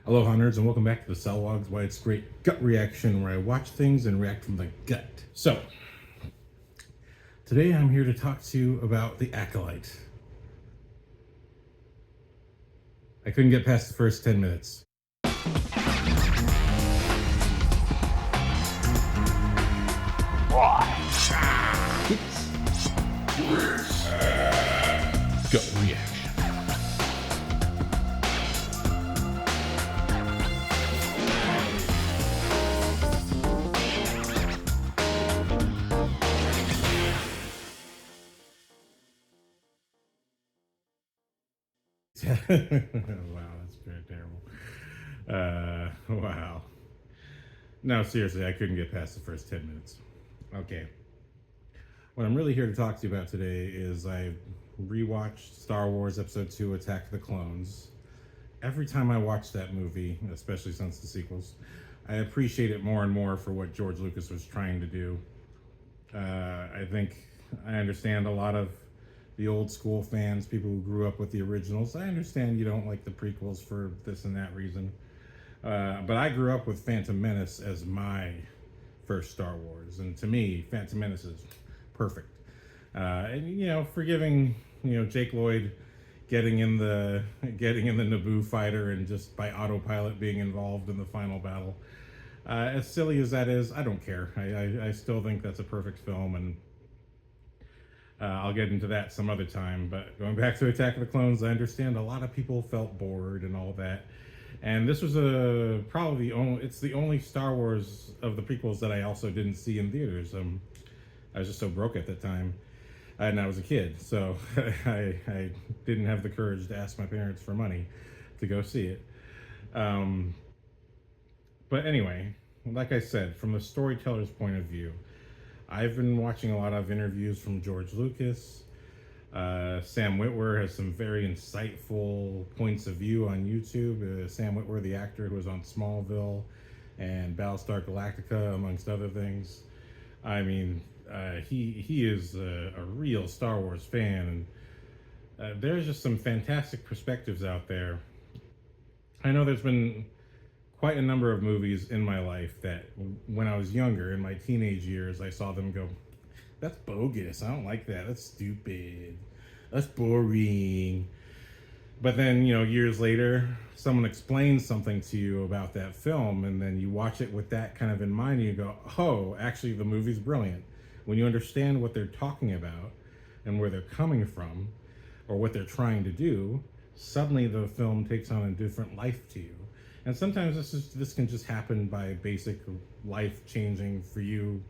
Aloha nerds, and welcome back to TheSalawag's Why It's Great Gut Reaction, where I watch things and react from the gut. So, today I'm here to talk to you about The Acolyte. I couldn't get past the first 10 minutes. Gut reaction. Wow, that's very terrible. Wow. No, seriously, I couldn't get past the first 10 minutes. Okay. What I'm really here to talk to you about today is I rewatched Star Wars Episode 2 Attack of the Clones. Every time I watch that movie, especially since the sequels, I appreciate it more and more for what George Lucas was trying to do. I think I understand a lot of the old school fans, people who grew up with the originals. I understand you don't like the prequels for this and that reason. But I grew up with Phantom Menace as my first Star Wars. And to me, Phantom Menace is perfect. And, forgiving, Jake Lloyd getting in the Naboo fighter and just by autopilot being involved in the final battle. As silly as that is, I don't care. I still think that's a perfect film, and I'll get into that some other time. But going back to Attack of the Clones, I understand a lot of people felt bored and all that. And this was probably the only Star Wars of the prequels that I also didn't see in theaters. I was just so broke at that time, and I was a kid, so I didn't have the courage to ask my parents for money to go see it. But anyway, like I said, from the storyteller's point of view, I've been watching a lot of interviews from George Lucas. Sam Witwer has some very insightful points of view on YouTube. Sam Witwer, the actor who was on Smallville and Battlestar Galactica, amongst other things. I mean, he is a real Star Wars fan, and there's just some fantastic perspectives out there. I know there's been quite a number of movies in my life that when I was younger, in my teenage years, I saw them go, that's bogus, I don't like that, that's stupid, that's boring. But then, years later, someone explains something to you about that film, and then you watch it with that kind of in mind, and you go, oh, actually the movie's brilliant. When you understand what they're talking about and where they're coming from or what they're trying to do, suddenly the film takes on a different life to you. And sometimes this can just happen by basic life changing for you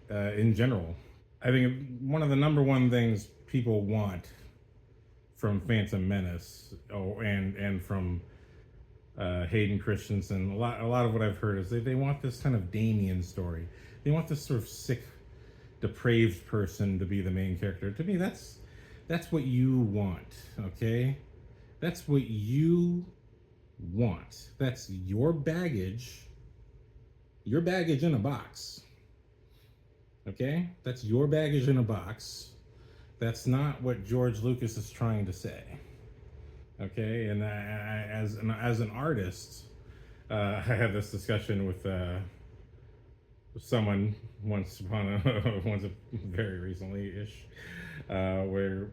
in general. I think one of the number one things people want from Phantom Menace, and from Hayden Christensen, a lot of what I've heard is they want this kind of Damien story. They want this sort of sick, depraved person to be the main character. To me, that's what you want, okay? That's what you want. That's your baggage in a box. Okay? That's your baggage in a box. That's not what George Lucas is trying to say. Okay? And as an artist, I had this discussion with someone once very recently-ish, where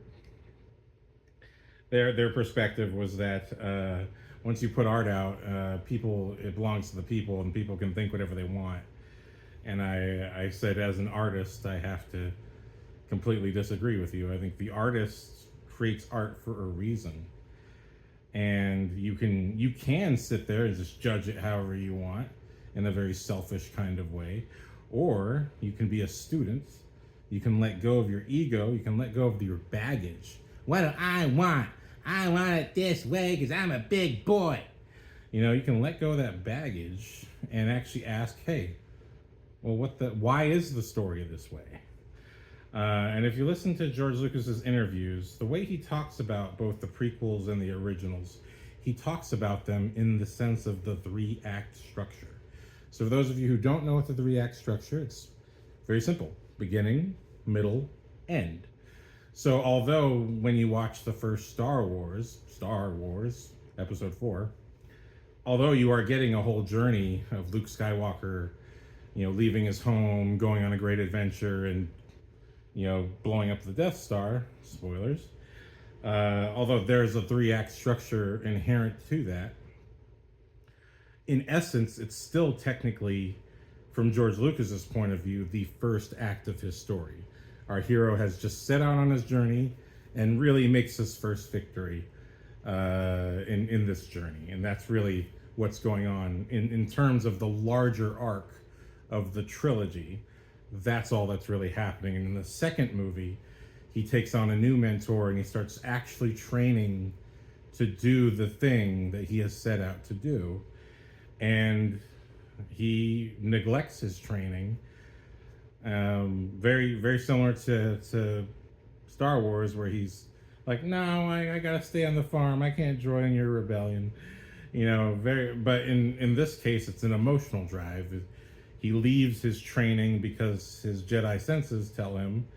their perspective was that once you put art out, it belongs to the people, and people can think whatever they want. And I said, as an artist, I have to completely disagree with you. I think the artist creates art for a reason, and you can sit there and just judge it however you want in a very selfish kind of way, or you can be a student. You can let go of your ego. You can let go of your baggage. What do I want? I want it this way because I'm a big boy. You can let go of that baggage and actually ask, hey, well, why is the story this way? And if you listen to George Lucas's interviews, the way he talks about both the prequels and the originals, he talks about them in the sense of the 3-act structure. So for those of you who don't know what the 3-act structure, it's very simple: beginning, middle, end. So although when you watch the first Star Wars, Episode 4, although you are getting a whole journey of Luke Skywalker, leaving his home, going on a great adventure, and blowing up the Death Star. Spoilers. Although there's a 3-act structure inherent to that, in essence, it's still technically, from George Lucas's point of view, the first act of his story. Our hero has just set out on his journey and really makes his first victory in this journey. And that's really what's going on in terms of the larger arc of the trilogy. That's all that's really happening. And in the second movie, he takes on a new mentor and he starts actually training to do the thing that he has set out to do. And he neglects his training. Very, very similar to Star Wars, where he's like, no, I gotta stay on the farm. I can't join your rebellion. But in this case, it's an emotional drive. He leaves his training because his Jedi senses tell him,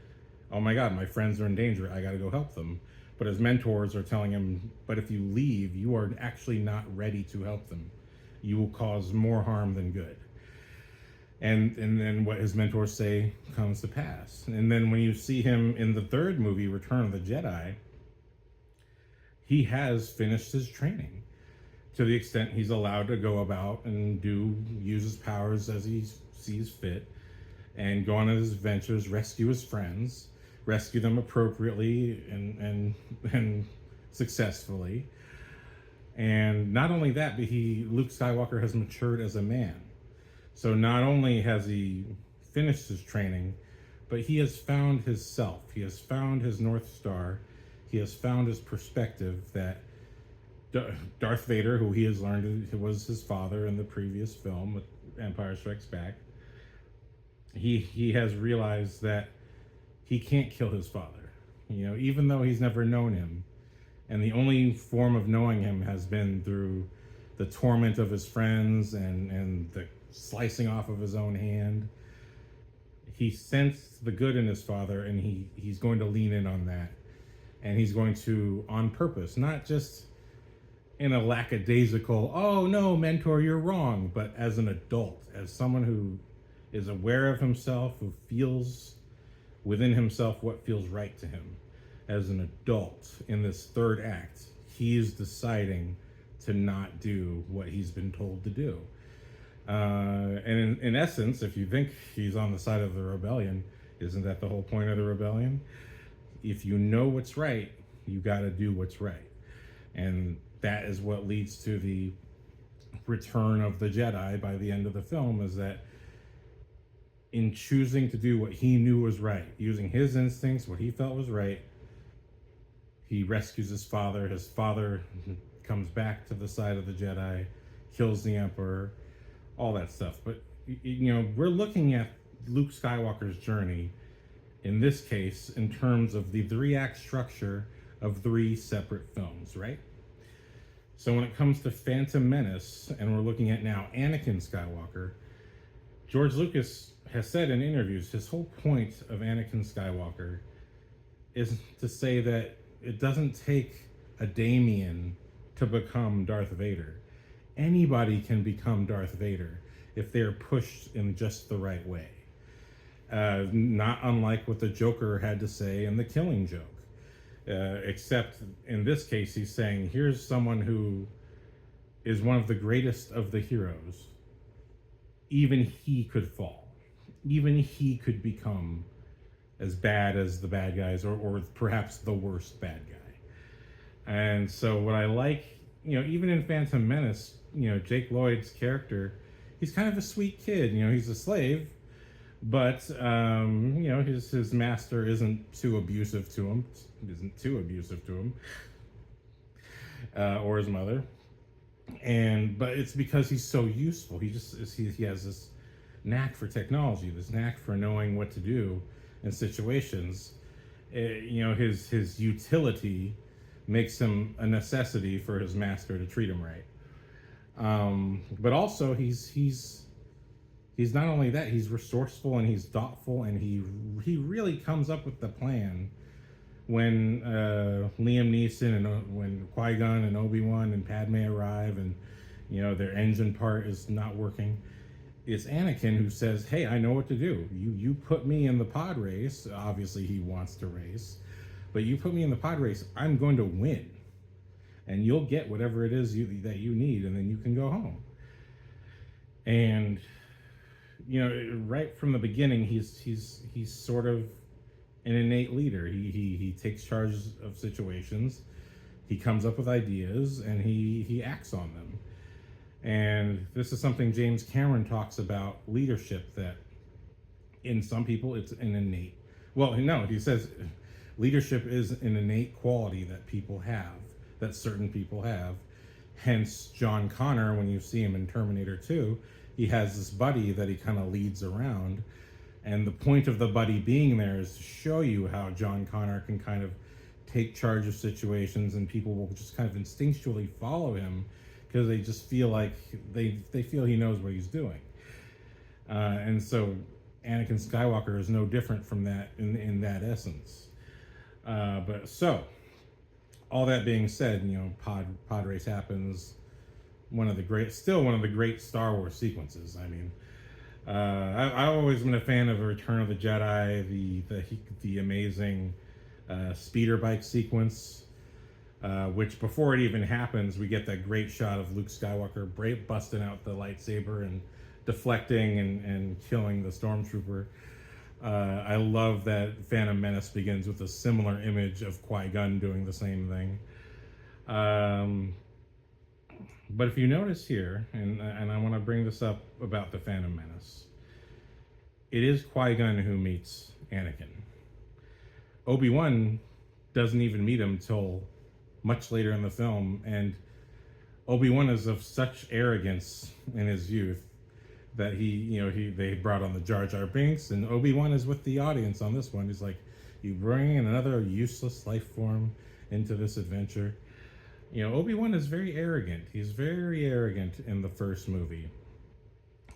oh my God, my friends are in danger. I gotta go help them. But his mentors are telling him, but if you leave, you are actually not ready to help them. You will cause more harm than good. And then what his mentors say comes to pass. And then when you see him in the third movie, Return of the Jedi, he has finished his training to the extent he's allowed to go about and use his powers as he sees fit and go on his adventures, rescue his friends, rescue them appropriately and successfully. And not only that, but Luke Skywalker has matured as a man. So not only has he finished his training, but he has found his self. He has found his North Star. He has found his perspective that Darth Vader, who he has learned was his father in the previous film with Empire Strikes Back, he has realized that he can't kill his father, even though he's never known him. And the only form of knowing him has been through the torment of his friends and the slicing off of his own hand. He sensed the good in his father, and he's going to lean in on that. And he's going to, on purpose, not just in a lackadaisical, oh no, mentor, you're wrong, but as an adult, as someone who is aware of himself, who feels within himself what feels right to him. As an adult in this third act, he's deciding to not do what he's been told to do. And in essence, if you think he's on the side of the rebellion, isn't that the whole point of the rebellion? If you know what's right, you got to do what's right. And that is what leads to the return of the Jedi by the end of the film, is that in choosing to do what he knew was right, using his instincts, what he felt was right, he rescues his father. His father comes back to the side of the Jedi, kills the Emperor, all that stuff. But, we're looking at Luke Skywalker's journey, in this case, in terms of the 3-act structure of 3 separate films, right? So when it comes to Phantom Menace, and we're looking at now Anakin Skywalker, George Lucas has said in interviews, his whole point of Anakin Skywalker is to say that it doesn't take a Damien to become Darth Vader. Anybody can become Darth Vader if they're pushed in just the right way. Not unlike what the Joker had to say in The Killing Joke. Except in this case, he's saying, here's someone who is one of the greatest of the heroes. Even he could fall. Even he could become as bad as the bad guys, or perhaps the worst bad guy. And so what I like, even in Phantom Menace, Jake Lloyd's character, he's kind of a sweet kid. He's a slave, but his master isn't too abusive to him, or his mother. But it's because he's so useful. He has this knack for technology, this knack for knowing what to do in situations. His utility makes him a necessity for his master to treat him right. But also he's not only that, he's resourceful and he's thoughtful, and he really comes up with the plan when Liam Neeson and when Qui-Gon and Obi-Wan and Padme arrive, and their engine part is not working. It's Anakin who says, "Hey, I know what to do. You put me in the pod race. Obviously, he wants to race, but you put me in the pod race. I'm going to win, and you'll get whatever it is that you need, and then you can go home." And right from the beginning, he's sort of an innate leader. He takes charge of situations. He comes up with ideas, and he acts on them. And this is something James Cameron talks about leadership, that in some people it's an innate. Well, no, he says leadership is an innate quality that people have, that certain people have. Hence, John Connor, when you see him in Terminator 2, he has this buddy that he kind of leads around. And the point of the buddy being there is to show you how John Connor can kind of take charge of situations, and people will just kind of instinctually follow him because they just feel like they feel he knows what he's doing. And so Anakin Skywalker is no different from that in that essence. But so, all that being said, pod race happens. Still one of the great Star Wars sequences. I mean, I've always been a fan of Return of the Jedi, the amazing speeder bike sequence. Which before it even happens, we get that great shot of Luke Skywalker busting out the lightsaber and deflecting and killing the stormtrooper. I love that Phantom Menace begins with a similar image of Qui-Gon doing the same thing. But if you notice here, and I want to bring this up about the Phantom Menace, it is Qui-Gon who meets Anakin. Obi-Wan doesn't even meet him till much later in the film, and Obi-Wan is of such arrogance in his youth that they brought on the Jar Jar Binks, and Obi-Wan is with the audience on this one. He's like, "You bring another useless life form into this adventure." Obi-Wan is very arrogant. He's very arrogant in the first movie,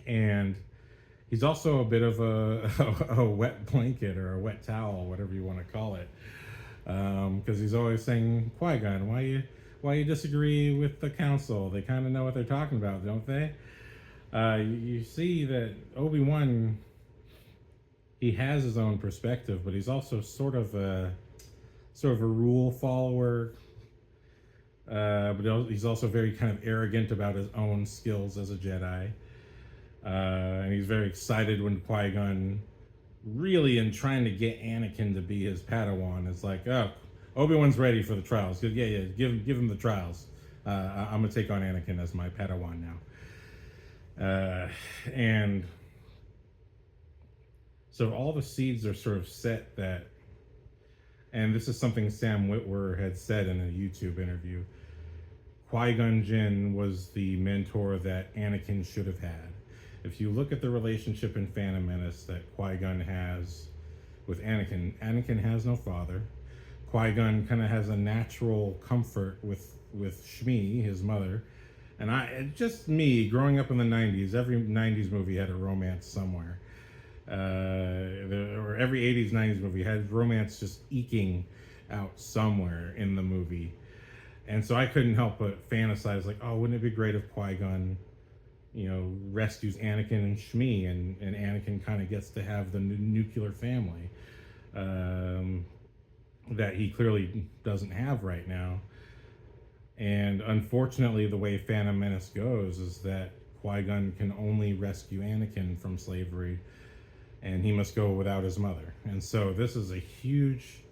and he's also a bit of a wet blanket or a wet towel, whatever you want to call it. Because he's always saying, "Qui-Gon, why you disagree with the council? They kind of know what they're talking about, don't they?" You see that Obi-Wan, he has his own perspective, but he's also sort of a rule follower. But he's also very kind of arrogant about his own skills as a Jedi. And he's very excited when Qui-Gon, really in trying to get Anakin to be his Padawan, is like, "Oh, Obi-Wan's ready for the trials. Yeah, give him the trials. I'm gonna take on Anakin as my Padawan now." And so all the seeds are sort of set that, and this is something Sam Witwer had said in a YouTube interview, Qui-Gon Jinn was the mentor that Anakin should have had. If you look at the relationship in Phantom Menace that Qui-Gon has with Anakin, Anakin has no father. Qui-Gon kind of has a natural comfort with Shmi, his mother. And just me, growing up in the 90s, every 90s movie had a romance somewhere. Or every 80s, 90s movie had romance just eking out somewhere in the movie. And so I couldn't help but fantasize, like, oh, wouldn't it be great if Qui-Gon, rescues Anakin and Shmi, and Anakin kind of gets to have the nuclear family that he clearly doesn't have right now. And unfortunately, the way Phantom Menace goes is that Qui-Gon can only rescue Anakin from slavery, and he must go without his mother. And so this is a huge,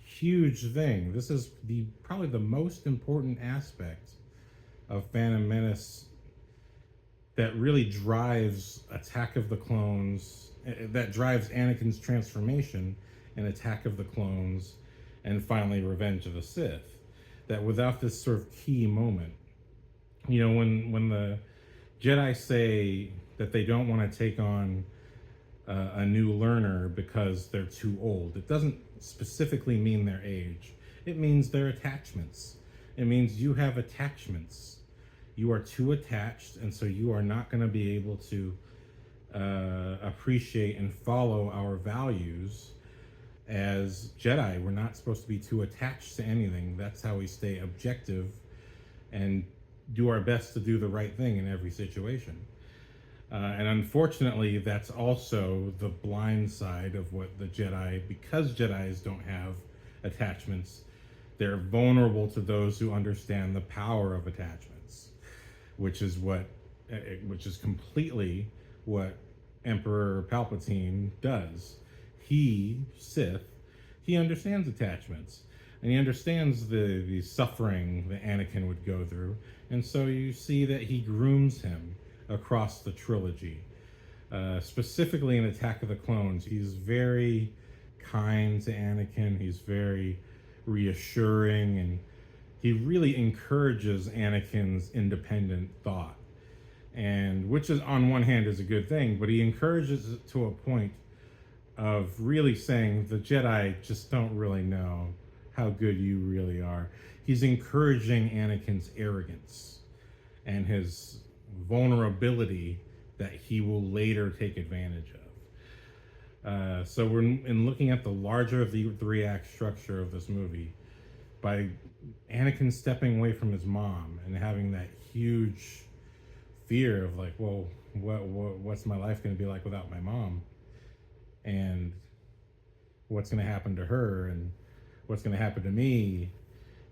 huge thing. This is probably the most important aspect of Phantom Menace that really drives Attack of the Clones, that drives Anakin's transformation in Attack of the Clones, and finally Revenge of the Sith. That without this sort of key moment, when the Jedi say that they don't want to take on a new learner because they're too old, it doesn't specifically mean their age. It means their attachments. It means you have attachments. You are too attached, and so you are not going to be able to appreciate and follow our values as Jedi. We're not supposed to be too attached to anything. That's how we stay objective and do our best to do the right thing in every situation. And unfortunately, that's also the blind side of what the Jedi, because Jedis don't have attachments, they're vulnerable to those who understand the power of attachments, which is completely what Emperor Palpatine does. He, Sith, he understands attachments, and he understands the suffering that Anakin would go through, and so you see that he grooms him across the trilogy. Specifically in Attack of the Clones, he's very kind to Anakin. He's very reassuring, and he really encourages Anakin's independent thought. And which is, on one hand, is a good thing, but he encourages it to a point of really saying the Jedi just don't really know how good you really are. He's encouraging Anakin's arrogance and his vulnerability that he will later take advantage of. So we're in looking at the larger of the three-act structure of this movie, by Anakin stepping away from his mom and having that huge fear of like, well, what's my life going to be like without my mom, and what's going to happen to her, and what's going to happen to me.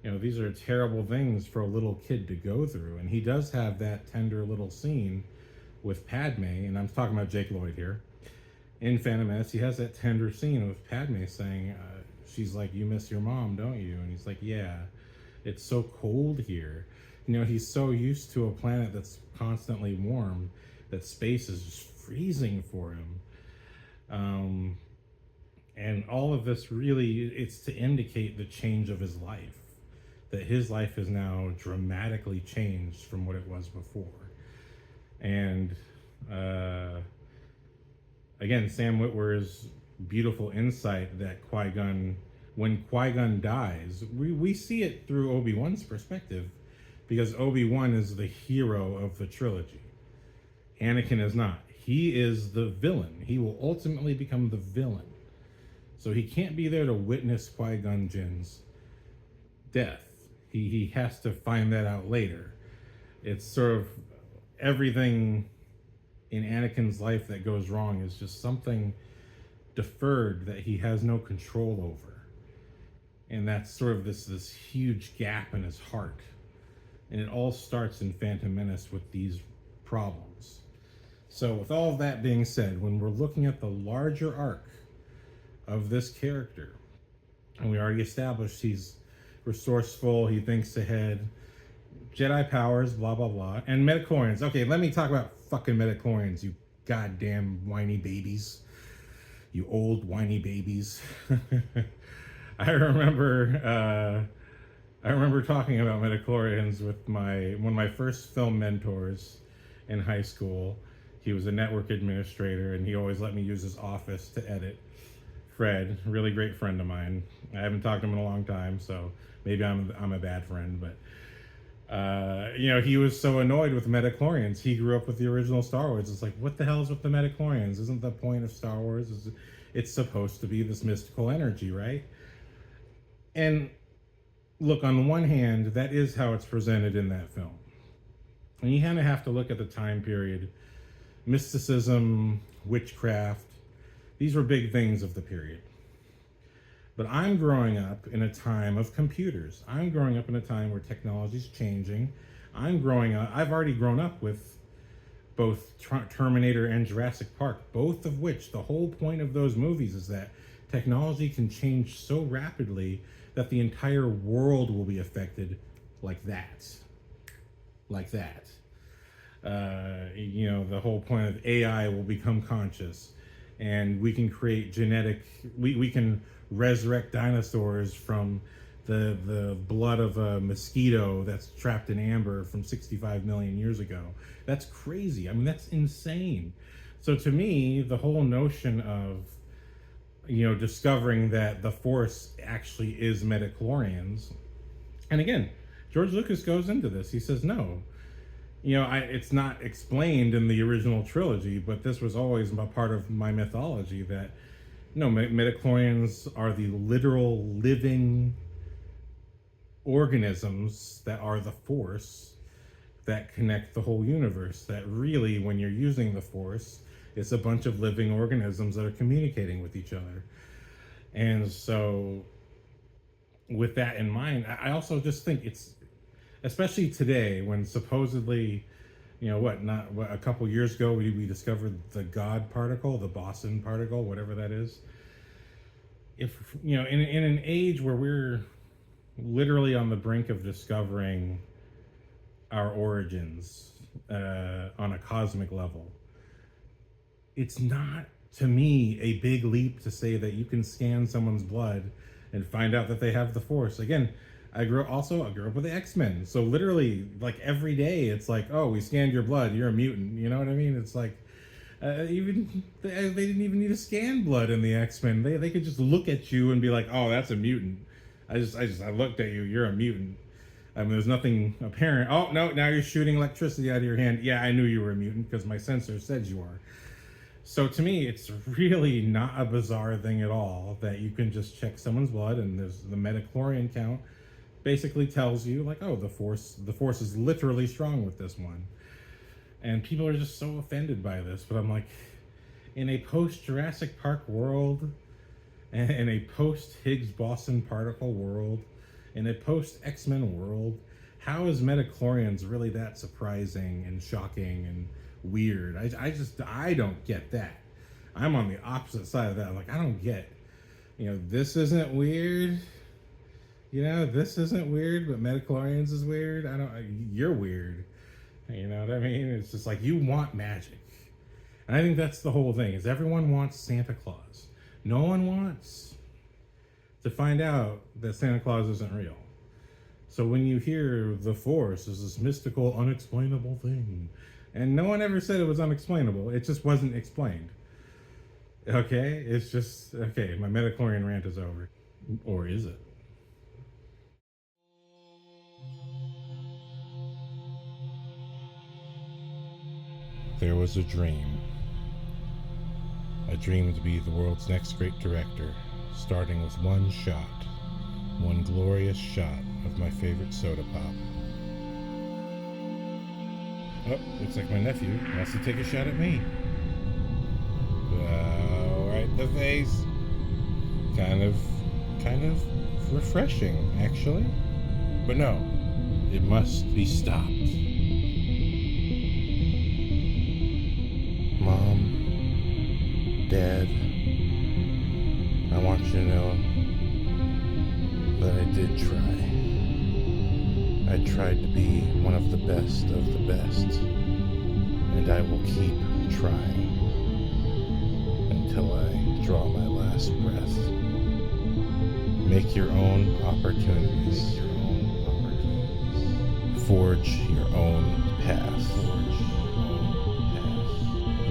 You know, these are terrible things for a little kid to go through. And he does have that tender little scene with Padme, and I'm talking about Jake Lloyd here, in Phantom Menace. He has that tender scene with Padme saying, she's like, you miss your mom, don't you? And he's like, yeah, it's so cold here. You know, he's so used to a planet that's constantly warm that space is just freezing for him. And all of this really, it's to indicate the change of his life, that his life is now dramatically changed from what it was before. And again, Sam Witwer's beautiful insight that Qui-Gon, when Qui-Gon dies, we see it through Obi-Wan's perspective, because Obi-Wan is the hero of the trilogy. Anakin is not. He is the villain. He will ultimately become the villain. So he can't be there to witness Qui-Gon Jinn's death. He has to find that out later. It's sort of everything in Anakin's life that goes wrong is just something deferred that he has no control over. And that's sort of this huge gap in his heart. And it all starts in Phantom Menace with these problems. So with all of that being said, when we're looking at the larger arc of this character, and we already established he's resourceful, he thinks ahead, Jedi powers, blah, blah, blah, and midichlorians. Okay, let me talk about fucking midichlorians, you goddamn whiny babies. You old whiny babies. I remember talking about midichlorians with one of my first film mentors in high school. He was a network administrator, and he always let me use his office to edit. Fred, really great friend of mine. I haven't talked to him in a long time, so maybe I'm a bad friend, but you know, he was so annoyed with midichlorians. He grew up with the original Star Wars. It's like, what the hell is with the midichlorians? Isn't the point of Star Wars it's supposed to be this mystical energy, right? And look, on one hand, that is how it's presented in that film. And you kind of have to look at the time period. Mysticism, witchcraft, these were big things of the period. But I'm growing up in a time of computers. I'm growing up in a time where technology's changing. I've already grown up with both Terminator and Jurassic Park, both of which, the whole point of those movies is that technology can change so rapidly that the entire world will be affected like that. Like that. You know, the whole point of AI will become conscious, and we can create we can resurrect dinosaurs from the blood of a mosquito that's trapped in amber from 65 million years ago. That's crazy. I mean, that's insane. So to me, the whole notion of, you know, discovering that the Force actually is midichlorians, and again, George Lucas goes into this. He says, no, you know, it's not explained in the original trilogy, but this was always a part of my mythology that, no, midichlorians are the literal living organisms that are the Force, that connect the whole universe. That really, when you're using the Force, it's a bunch of living organisms that are communicating with each other. And so, with that in mind, I also just think it's, especially today when supposedly, a couple years ago we discovered the God particle, the Boson particle, whatever that is. If, in an age where we're literally on the brink of discovering our origins on a cosmic level, it's not, to me, a big leap to say that you can scan someone's blood and find out that they have the Force. Again, I grew up with the X-Men, so literally, like, every day it's like, oh, we scanned your blood, you're a mutant. You know what I mean? It's like, even they didn't even need to scan blood in the X-Men. They could just look at you and be like, oh, that's a mutant. I looked at you, you're a mutant. I mean, there's nothing apparent. Oh no, now you're shooting electricity out of your hand. Yeah, I knew you were a mutant because my sensor said you are. So to me, it's really not a bizarre thing at all that you can just check someone's blood, and there's the midichlorian count basically tells you, like, oh, the force is literally strong with this one. And people are just so offended by this, but I'm like, in a post-Jurassic Park world, and in a post-Higgs-Boson particle world, in a post-X-Men world, how is midichlorians really that surprising and shocking and weird? I don't get that. I'm on the opposite side of that. Like, I don't get, this isn't weird. This isn't weird, but midichlorians is weird. You're weird. You know what I mean? It's just like, you want magic. And I think that's the whole thing, is everyone wants Santa Claus. No one wants to find out that Santa Claus isn't real. So when you hear the Force is this mystical, unexplainable thing, and no one ever said it was unexplainable, it just wasn't explained. Okay? It's just, okay, my midichlorian rant is over. Or is it? There was a dream to be the world's next great director, starting with one glorious shot of my favorite soda pop. Oh, looks like my nephew wants to take a shot at me. Right in the face. Kind of refreshing, actually. But no, it must be stopped. Mom, Dad, I want you to know that I did try. I tried to be one of the best, and I will keep trying until I draw my last breath. Make your own opportunities. Forge your own path.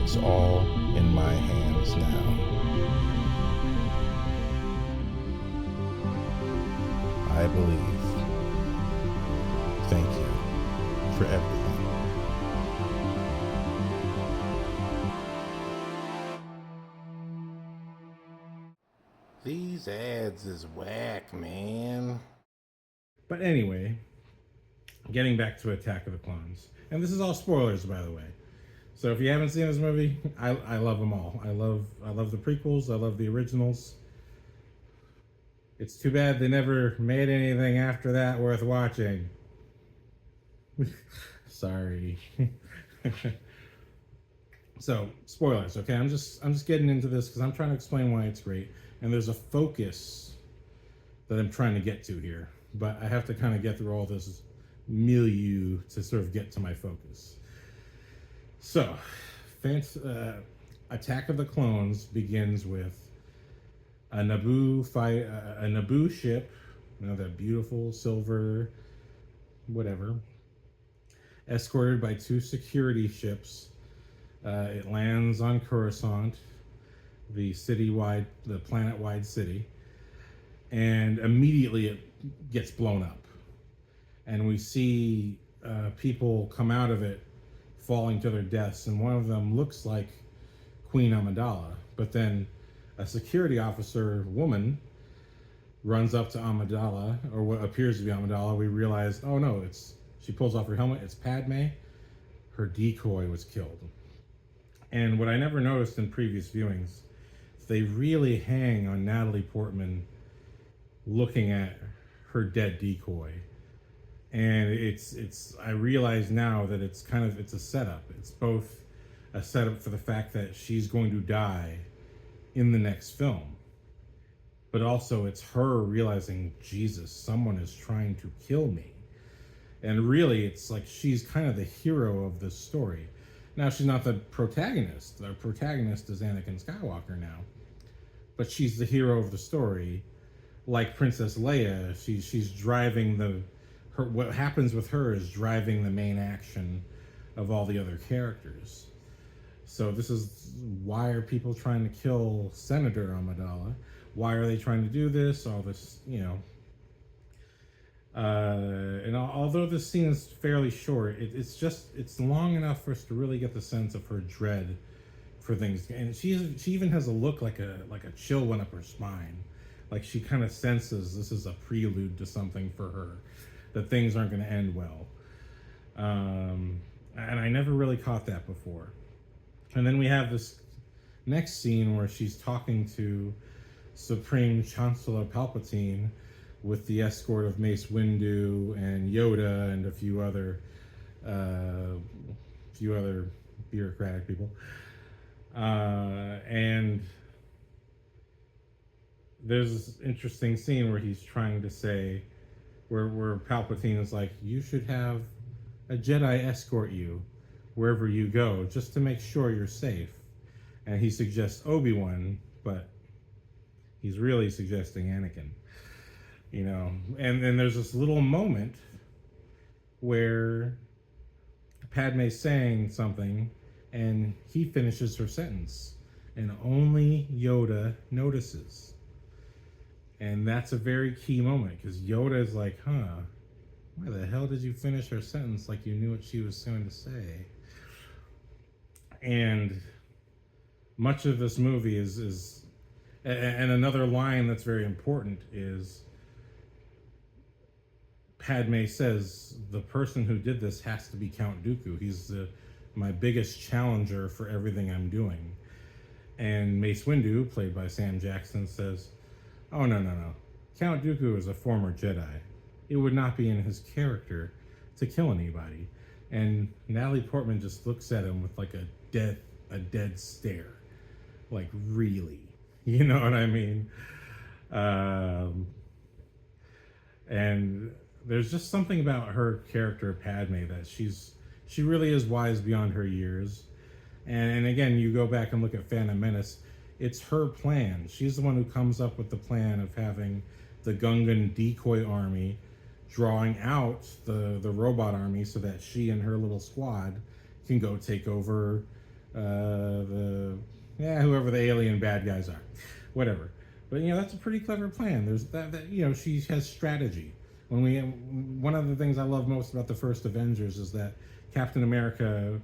It's all in my hands now. I believe. Thank you for everything. These ads is whack, man. But anyway, getting back to Attack of the Clones. And this is all spoilers, by the way. So if you haven't seen this movie, I love them all. I love the prequels. I love the originals. It's too bad they never made anything after that worth watching. Sorry. So, spoilers, okay? I'm just getting into this because I'm trying to explain why it's great. And there's a focus that I'm trying to get to here. But I have to kind of get through all this milieu to sort of get to my focus. So, Attack of the Clones begins with a Naboo ship, that beautiful silver, whatever, escorted by two security ships. It lands on Coruscant, the planet-wide city, and immediately it gets blown up. And we see people come out of it falling to their deaths, and one of them looks like Queen Amidala, but then a security officer woman runs up to Amidala, or what appears to be Amidala. We realize, oh no, She pulls off her helmet. It's Padme. Her decoy was killed. And what I never noticed in previous viewings, they really hang on Natalie Portman looking at her dead decoy. And it's I realize now that it's a setup. It's both a setup for the fact that she's going to die in the next film, but also it's her realizing, Jesus, someone is trying to kill me. And really, it's like she's kind of the hero of this story. Now, she's not the protagonist. The protagonist is Anakin Skywalker now, but she's the hero of the story. Like Princess Leia, she's driving what happens with her is driving the main action of all the other characters. So this is, why are people trying to kill Senator Amidala? Why are they trying to do this? All this, and although this scene is fairly short, it's long enough for us to really get the sense of her dread for things. And she even has a look like a chill went up her spine, like she kind of senses this is a prelude to something for her, that things aren't going to end well. And I never really caught that before. And then we have this next scene where she's talking to Supreme Chancellor Palpatine with the escort of Mace Windu and Yoda and a few other bureaucratic people. And there's this interesting scene where he's trying to say, where Palpatine is like, you should have a Jedi escort you wherever you go, just to make sure you're safe. And he suggests Obi-Wan, but he's really suggesting Anakin. And then there's this little moment where Padme's saying something, and he finishes her sentence, and only Yoda notices. And that's a very key moment, because Yoda is like, why the hell did you finish her sentence like you knew what she was going to say? And much of this movie is and another line that's very important is Padme says, the person who did this has to be Count Dooku. He's my biggest challenger for everything I'm doing. And Mace Windu, played by Sam Jackson, says, oh, no. Count Dooku is a former Jedi. It would not be in his character to kill anybody. And Natalie Portman just looks at him with like a dead stare. Like, really? You know what I mean? And there's just something about her character, Padme, that she really is wise beyond her years. And again, you go back and look at Phantom Menace, it's her plan. She's the one who comes up with the plan of having the Gungan decoy army drawing out the robot army so that she and her little squad can go take over whoever the alien bad guys are, whatever. But that's a pretty clever plan. There's that she has strategy. One of the things I love most about the first Avengers is that Captain America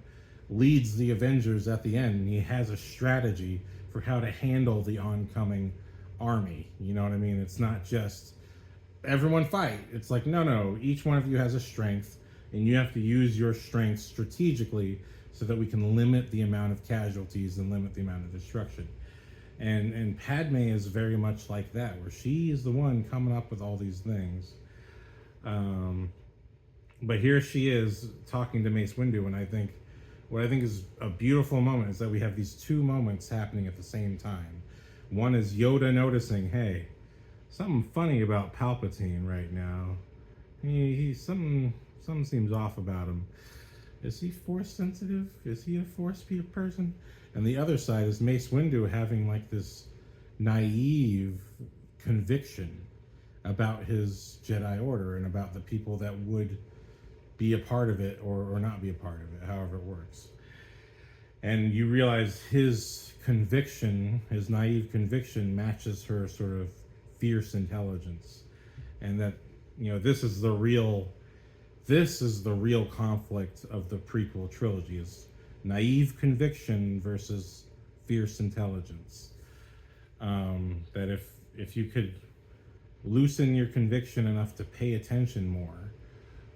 leads the Avengers at the end, and he has a strategy for how to handle the oncoming army. You know what I mean? It's not just everyone fight. It's like, no, each one of you has a strength, and you have to use your strength strategically so that we can limit the amount of casualties and limit the amount of destruction. And Padme is very much like that, where she is the one coming up with all these things. But here she is talking to Mace Windu, and what I think is a beautiful moment is that we have these two moments happening at the same time. One is Yoda noticing, hey, something funny about Palpatine right now. Something seems off about him. Is he force sensitive? Is he a force person? And the other side is Mace Windu having like this naive conviction about his Jedi Order and about the people that would be a part of it or not be a part of it, however it works. And you realize his conviction, his naive conviction, matches her sort of fierce intelligence. And that, this is the real conflict of the prequel trilogy, is naive conviction versus fierce intelligence. That if you could loosen your conviction enough to pay attention more,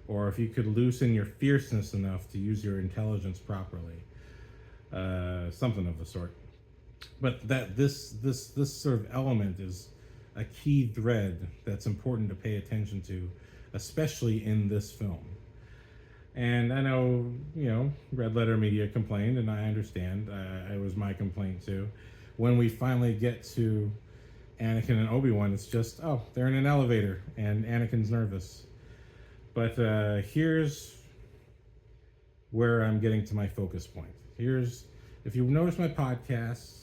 or if you could loosen your fierceness enough to use your intelligence properly, something of the sort. But that this sort of element is a key thread that's important to pay attention to, especially in this film. And I know, Red Letter Media complained, and I understand. It was my complaint too. When we finally get to Anakin and Obi-Wan, it's just, oh, they're in an elevator, and Anakin's nervous. But here's where I'm getting to my focus point. If you've noticed my podcasts,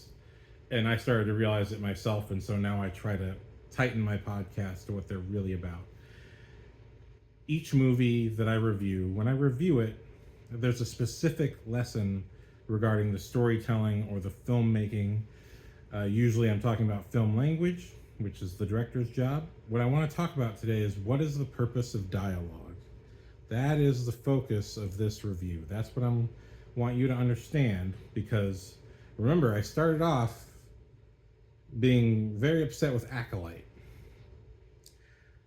and I started to realize it myself, and so now I try to tighten my podcast to what they're really about. Each movie that I review, when I review it, there's a specific lesson regarding the storytelling or the filmmaking. Usually I'm talking about film language, which is the director's job. What I want to talk about today is, what is the purpose of dialogue? That is the focus of this review. That's what I want you to understand, because remember, I started off being very upset with Acolyte.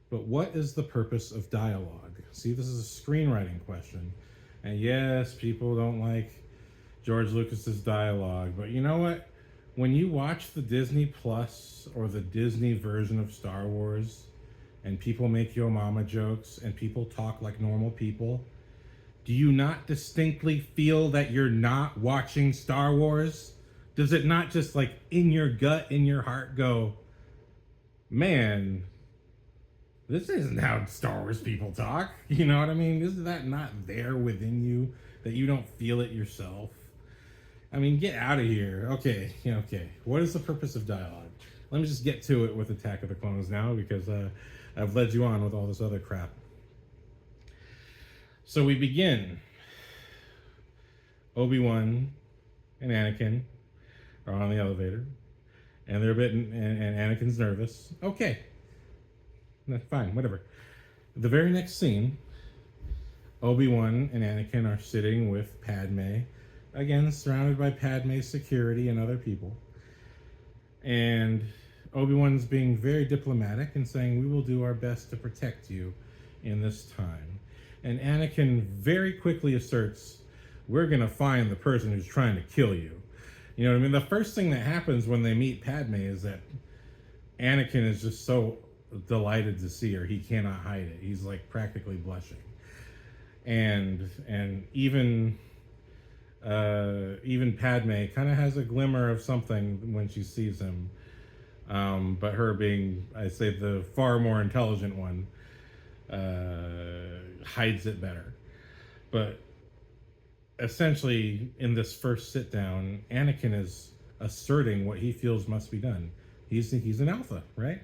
But what is the purpose of dialogue? See, this is a screenwriting question. And yes, people don't like George Lucas's dialogue, but you know what? When you watch the Disney Plus or the Disney version of Star Wars, and people make yo mama jokes and people talk like normal people, do you not distinctly feel that you're not watching Star Wars? Does it not just, like, in your gut, in your heart go, man, this isn't how Star Wars people talk? You know what I mean? Is that not there within you, that you don't feel it yourself? I mean, get out of here. Okay. What is the purpose of dialogue? Let me just get to it with Attack of the Clones now, because I've led you on with all this other crap. So we begin. Obi-Wan and Anakin are on the elevator, and they're a bit, and Anakin's nervous. Okay. Fine, whatever. The very next scene, Obi-Wan and Anakin are sitting with Padme, again surrounded by Padme's security and other people. And Obi-Wan's being very diplomatic and saying, we will do our best to protect you in this time. And Anakin very quickly asserts, we're going to find the person who's trying to kill you. You know what I mean? The first thing that happens when they meet Padme is that Anakin is just so delighted to see her, he cannot hide it. He's like practically blushing. And even Padme kind of has a glimmer of something when she sees him. But her being, I say, the far more intelligent one, hides it better. But essentially, in this first sit down, Anakin is asserting what he feels must be done. He's an alpha, right?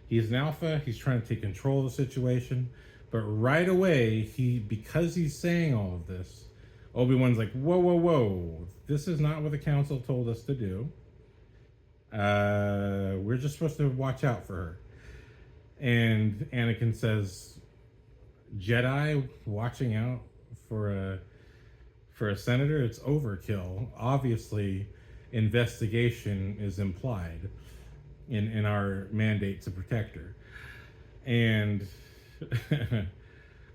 He's an alpha. He's trying to take control of the situation. But right away, because he's saying all of this, Obi-Wan's like, whoa. This is not what the council told us to do. We're just supposed to watch out for her. And Anakin says, Jedi watching out for a senator? It's overkill. Obviously, investigation is implied in our mandate to protect her. And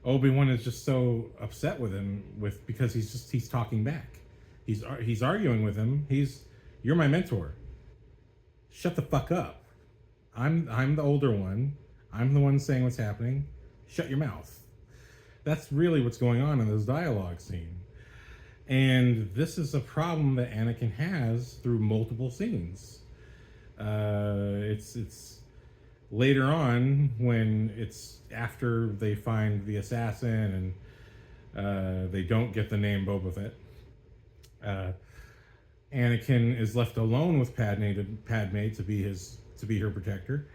Obi-Wan is just so upset with him because he's talking back. He's arguing with him. You're my mentor. Shut the fuck up. I'm the older one. I'm the one saying what's happening. Shut your mouth. That's really what's going on in this dialogue scene. And this is a problem that Anakin has through multiple scenes. It's later on, when it's after they find the assassin and they don't get the name Boba Fett. Anakin is left alone with Padme to be her protector,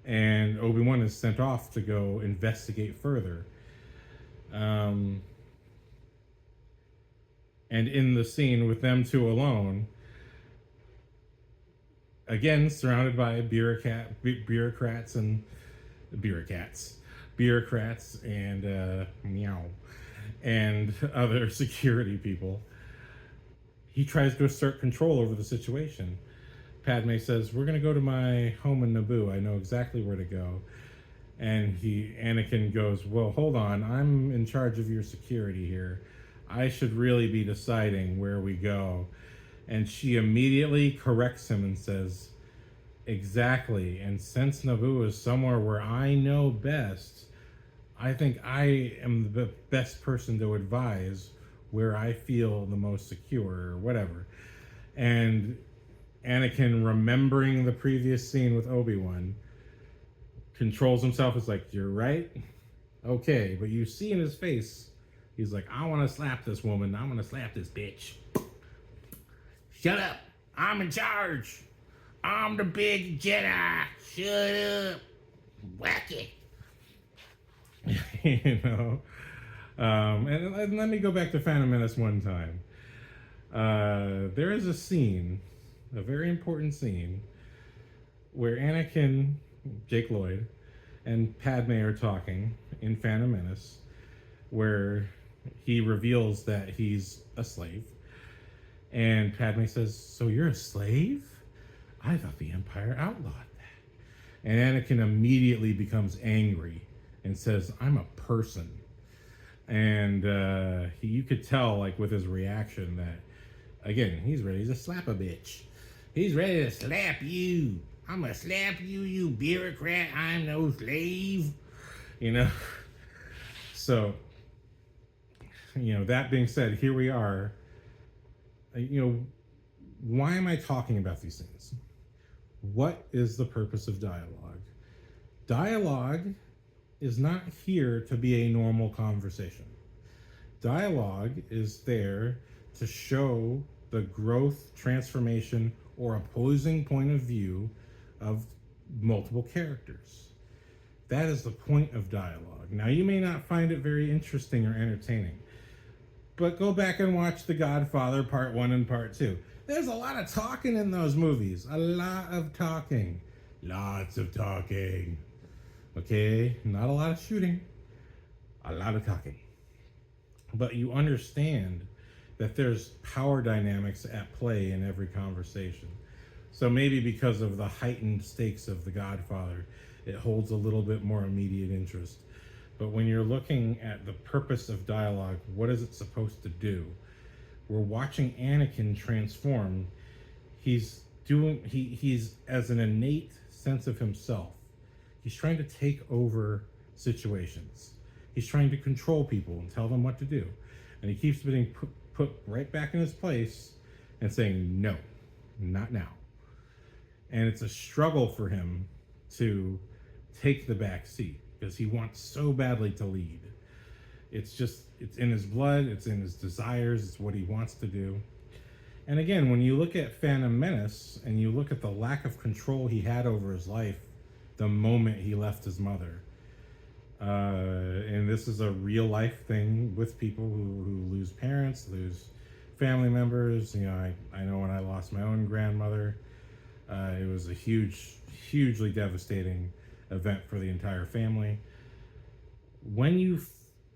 and Obi-Wan is sent off to go investigate further. And in the scene with them two alone, again surrounded by bureaucrats and other security people, he tries to assert control over the situation. Padme says, we're going to go to my home in Naboo. I know exactly where to go. And Anakin goes, well, hold on, I'm in charge of your security here. I should really be deciding where we go. And she immediately corrects him and says, exactly. And since Naboo is somewhere where I know best, I think I am the best person to advise where I feel the most secure or whatever. And Anakin, remembering the previous scene with Obi-Wan, controls himself. It's like, you're right. Okay. But you see in his face, he's like, I want to slap this woman. I want to slap this bitch. Shut up. I'm in charge. I'm the big Jedi. Shut up. Whack it. You know? And let me go back to Phantom Menace one time. There is a scene, a very important scene, where Anakin, Jake Lloyd, and Padme are talking in Phantom Menace, where he reveals that he's a slave. And Padme says, so you're a slave? I thought the Empire outlawed that. And Anakin immediately becomes angry and says, I'm a person. And you could tell, like, with his reaction that, again, he's ready to slap a bitch. He's ready to slap you. I'm gonna slap you, you bureaucrat. I'm no slave. You know? So, that being said, here we are. Why am I talking about these things? What is the purpose of dialogue? Dialogue is not here to be a normal conversation. Dialogue is there to show the growth, transformation, or opposing point of view of multiple characters. That is the point of dialogue. Now, you may not find it very interesting or entertaining, but go back and watch The Godfather Part 1 and Part 2. There's a lot of talking in those movies. A lot of talking. Lots of talking. Okay? Not a lot of shooting. A lot of talking. But you understand that there's power dynamics at play in every conversation. So maybe because of the heightened stakes of The Godfather, it holds a little bit more immediate interest. But when you're looking at the purpose of dialogue, what is it supposed to do? We're watching Anakin transform. He's as an innate sense of himself. He's trying to take over situations. He's trying to control people and tell them what to do. And he keeps being put right back in his place and saying, no, not now. And it's a struggle for him to take the back seat because he wants so badly to lead. It's in his blood, it's in his desires, it's what he wants to do. And again, when you look at Phantom Menace and you look at the lack of control he had over his life the moment he left his mother, and this is a real life thing with people who lose parents, lose family members. I know when I lost my own grandmother, it was a hugely devastating event for the entire family. When you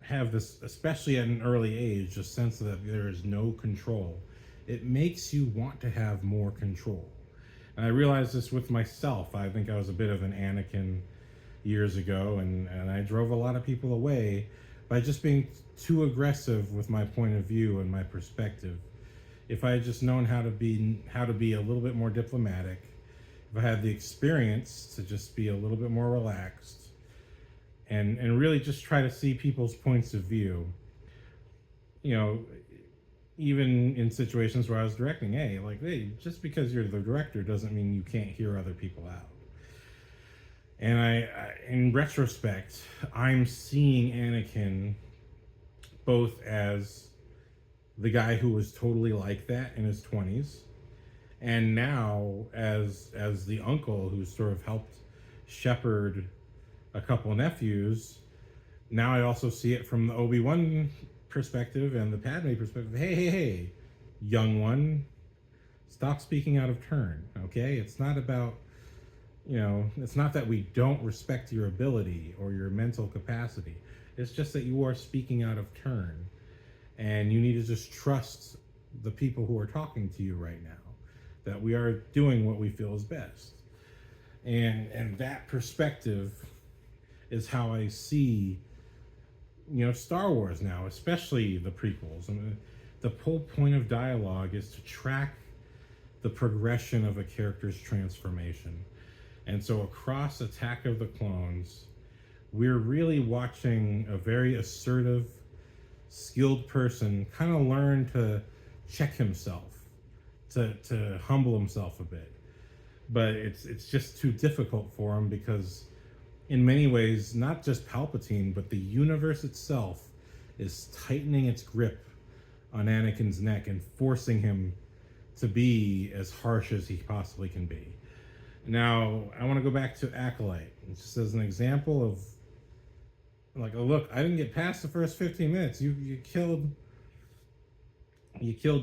have this, especially at an early age, a sense that there is no control, it makes you want to have more control. And I realized this with myself. I think I was a bit of an Anakin years ago, and I drove a lot of people away by just being too aggressive with my point of view and my perspective. If I had just known how to be a little bit more diplomatic, if I had the experience to just be a little bit more relaxed and really just try to see people's points of view, even in situations where I was directing, hey, just because you're the director doesn't mean you can't hear other people out. And I in retrospect, I'm seeing Anakin both as the guy who was totally like that in his 20s, and now as the uncle who sort of helped shepherd a couple nephews. Now I also see it from the Obi-Wan perspective and the Padme perspective. Hey, young one, stop speaking out of turn, okay? It's not about, it's not that we don't respect your ability or your mental capacity. It's just that you are speaking out of turn. And you need to just trust the people who are talking to you right now, that we are doing what we feel is best. And that perspective is how I see, Star Wars now, especially the prequels. I mean, the whole point of dialogue is to track the progression of a character's transformation. And so across Attack of the Clones, we're really watching a very assertive, skilled person kind of learn to check himself, to humble himself a bit. But it's just too difficult for him because in many ways, not just Palpatine, but the universe itself is tightening its grip on Anakin's neck and forcing him to be as harsh as he possibly can be. Now, I want to go back to Acolyte, just as an example of, like, oh, look, I didn't get past the first 15 minutes. You killed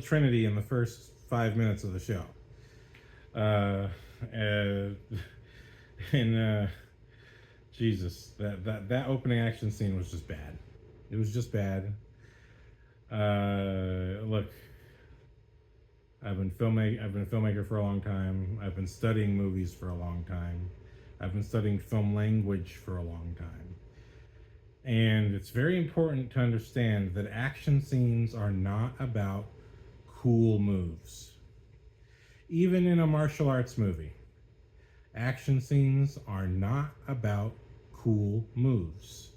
Trinity in the first 5 minutes of the show. Jesus, that opening action scene was just bad. It was just bad. Look, I've been a filmmaker for a long time. I've been studying movies for a long time. I've been studying film language for a long time. And it's very important to understand that action scenes are not about cool moves. Even in a martial arts movie, action scenes are not about cool moves.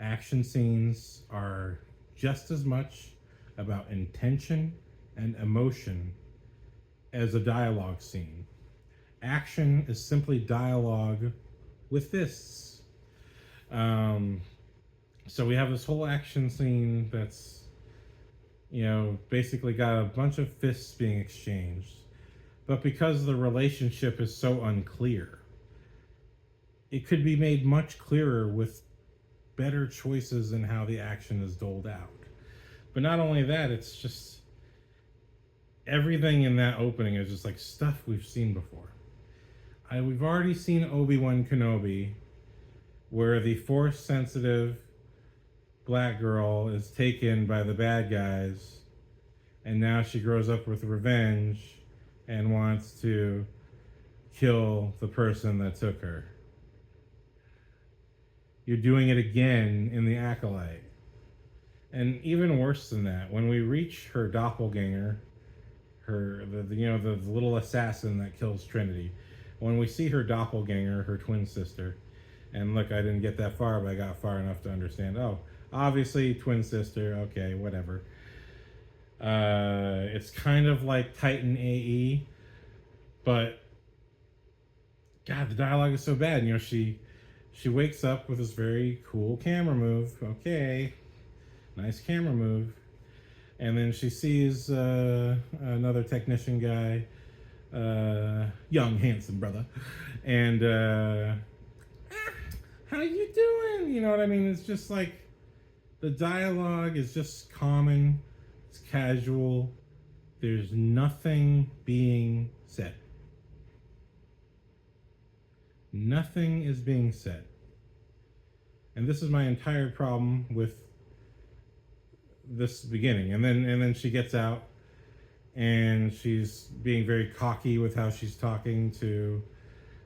Action scenes are just as much about intention and emotion as a dialogue scene. Action is simply dialogue with fists. So we have this whole action scene that's, basically got a bunch of fists being exchanged. But because the relationship is so unclear, it could be made much clearer with better choices in how the action is doled out. But not only that, it's just everything in that opening is just like stuff we've seen before. We've already seen Obi-Wan Kenobi, where the Force-sensitive black girl is taken by the bad guys, and now she grows up with revenge and wants to kill the person that took her. You're doing it again in The Acolyte. And even worse than that, when we reach her doppelganger, the little assassin that kills Trinity, when we see her doppelganger, her twin sister, and look, I didn't get that far, but I got far enough to understand, obviously twin sister, okay, whatever. It's kind of like Titan AE, but God, the dialogue is so bad. She wakes up with this very cool camera move. Okay, nice camera move. And then she sees another technician guy, young, handsome brother. And, how you doing? You know what I mean? It's just like, the dialogue is just common. It's casual. There's nothing being said. Nothing is being said. And this is my entire problem with this beginning. And then she gets out and she's being very cocky with how she's talking to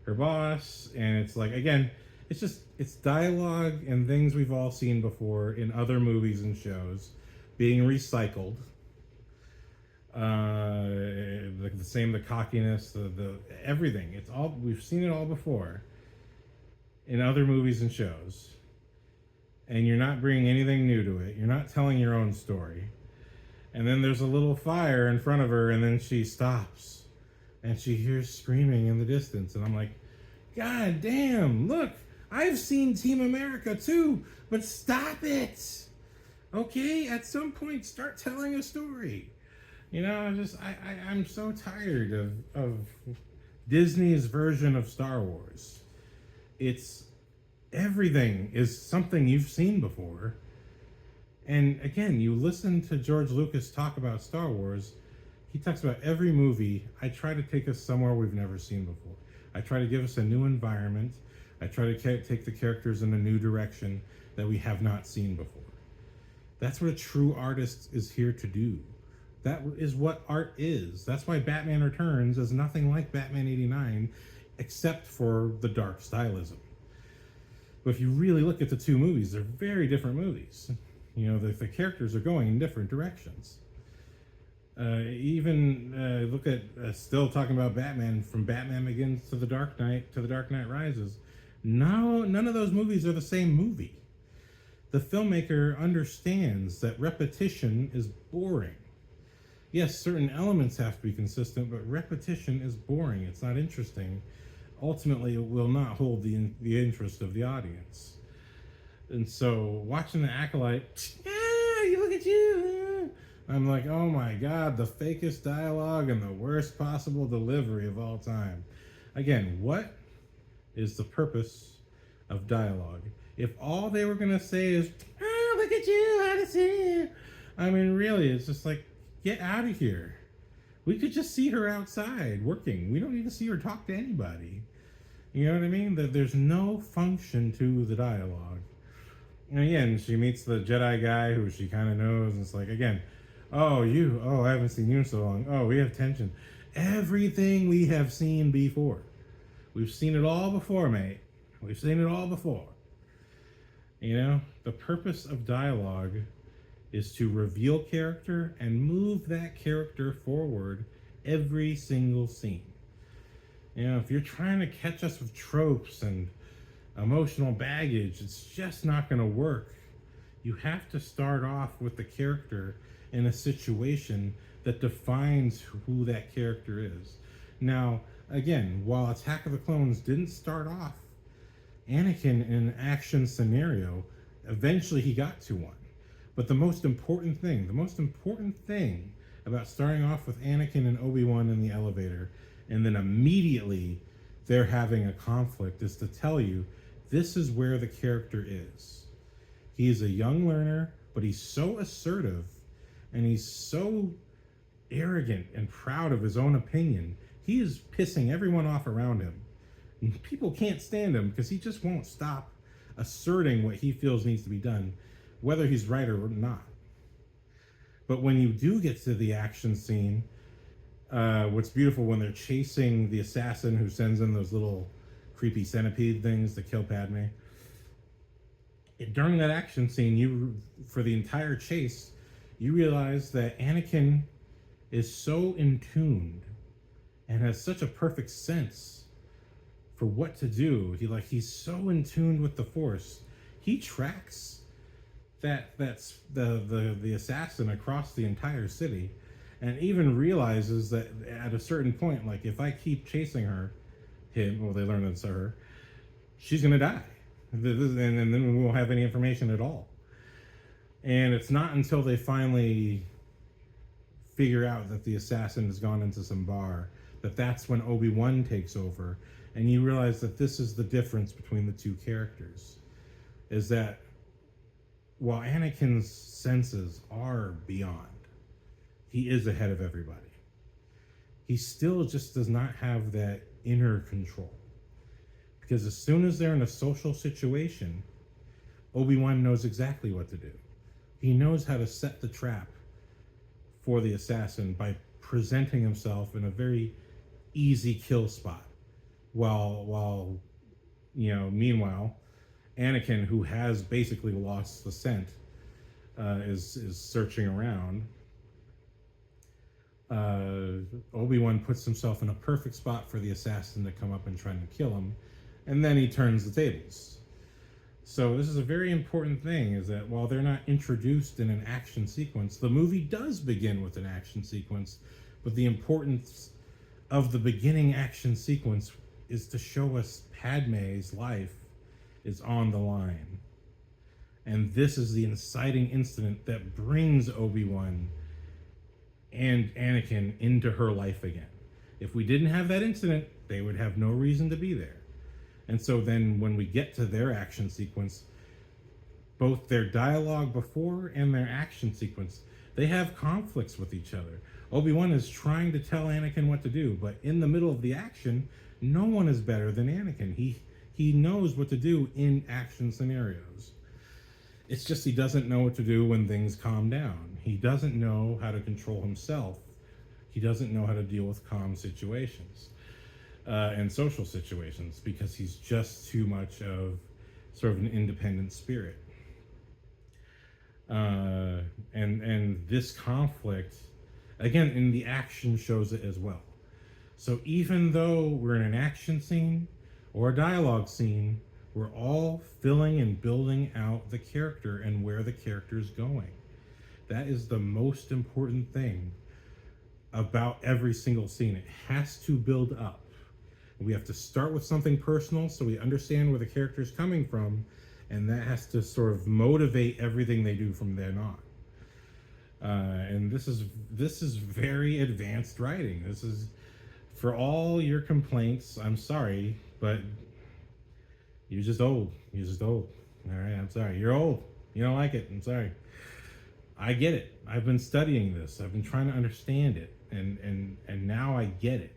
her boss. And it's like, again, it's dialogue and things we've all seen before in other movies and shows being recycled. The cockiness, the everything. It's all, we've seen it all before in other movies and shows. And you're not bringing anything new to it. You're not telling your own story. And then there's a little fire in front of her, and then she stops and she hears screaming in the distance. And I'm like, God damn, look, I've seen Team America too, but stop it. Okay, at some point start telling a story. I'm so tired of Disney's version of Star Wars. It's everything is something you've seen before. And again, you listen to George Lucas talk about Star Wars, he talks about every movie. I try to take us somewhere we've never seen before. I try to give us a new environment. I try to take the characters in a new direction that we have not seen before. That's what a true artist is here to do. That is what art is. That's why Batman Returns is nothing like Batman 89, except for the dark stylism. But if you really look at the two movies, they're very different movies. You know, the characters are going in different directions. Even look at still talking about Batman, from Batman Begins to The Dark Knight to The Dark Knight Rises. No, none of those movies are the same movie. The filmmaker understands that repetition is boring. Yes, certain elements have to be consistent, but repetition is boring. It's not interesting. Ultimately, it will not hold the interest of the audience. And so, watching The Acolyte, you look at you. I'm like, oh my God, the fakest dialogue and the worst possible delivery of all time. Again, what is the purpose of dialogue? If all they were going to say is, look at you, how to see you. I mean, really, it's just like, get out of here. We could just see her outside working. We don't need to see her talk to anybody. You know what I mean? That there's no function to the dialogue. And again, she meets the Jedi guy who she kind of knows. And it's like, again, I haven't seen you in so long. Oh, we have tension. Everything we have seen before. We've seen it all before, mate. We've seen it all before. You know, the purpose of dialogue is to reveal character and move that character forward every single scene. You know, if you're trying to catch us with tropes and emotional baggage, it's just not going to work. You have to start off with the character in a situation that defines who that character is. Now, again, while Attack of the Clones didn't start off Anakin in an action scenario, eventually he got to one. But the most important thing about starting off with Anakin and Obi-Wan in the elevator, and then immediately they're having a conflict, is to tell you this is where the character is. He is a young learner, but he's so assertive and he's so arrogant and proud of his own opinion. He is pissing everyone off around him. And people can't stand him because he just won't stop asserting what he feels needs to be done, whether he's right or not. But when you do get to the action scene, what's beautiful when they're chasing the assassin who sends in those little creepy centipede things to kill Padme. During that action scene, for the entire chase, you realize that Anakin is so in tune and has such a perfect sense for what to do. He's so in tune with the Force. He tracks that's the assassin across the entire city, and even realizes that at a certain point, like, if I keep chasing they learn it's her, she's gonna die, and then we won't have any information at all. And it's not until they finally figure out that the assassin has gone into some bar that's when Obi-Wan takes over, and you realize that this is the difference between the two characters, is that while Anakin's senses are beyond, he is ahead of everybody. He still just does not have that inner control. Because as soon as they're in a social situation, Obi-Wan knows exactly what to do. He knows how to set the trap for the assassin by presenting himself in a very easy kill spot. While meanwhile, Anakin, who has basically lost the scent, is searching around. Obi-Wan puts himself in a perfect spot for the assassin to come up and try to kill him, and then he turns the tables. So this is a very important thing, is that while they're not introduced in an action sequence, the movie does begin with an action sequence, but the importance of the beginning action sequence is to show us Padme's life is on the line. And this is the inciting incident that brings Obi-Wan and Anakin into her life again. If we didn't have that incident, they would have no reason to be there. And so then when we get to their action sequence, both their dialogue before and their action sequence, they have conflicts with each other. Obi-Wan is trying to tell Anakin what to do, but in the middle of the action, no one is better than Anakin. He knows what to do in action scenarios. It's just he doesn't know what to do when things calm down. He doesn't know how to control himself. He doesn't know how to deal with calm situations and social situations, because he's just too much of sort of an independent spirit. And this conflict, again, in the action shows it as well. So even though we're in an action scene or a dialogue scene, we're all filling and building out the character and where the character is going. That is the most important thing about every single scene. It has to build up. We have to start with something personal so we understand where the character is coming from, and that has to sort of motivate everything they do from then on. And this is very advanced writing. This is, for all your complaints, I'm sorry, but you're just old. You're just old. All right, I'm sorry. You're old. You don't like it. I'm sorry. I get it. I've been studying this. I've been trying to understand it, and now I get it.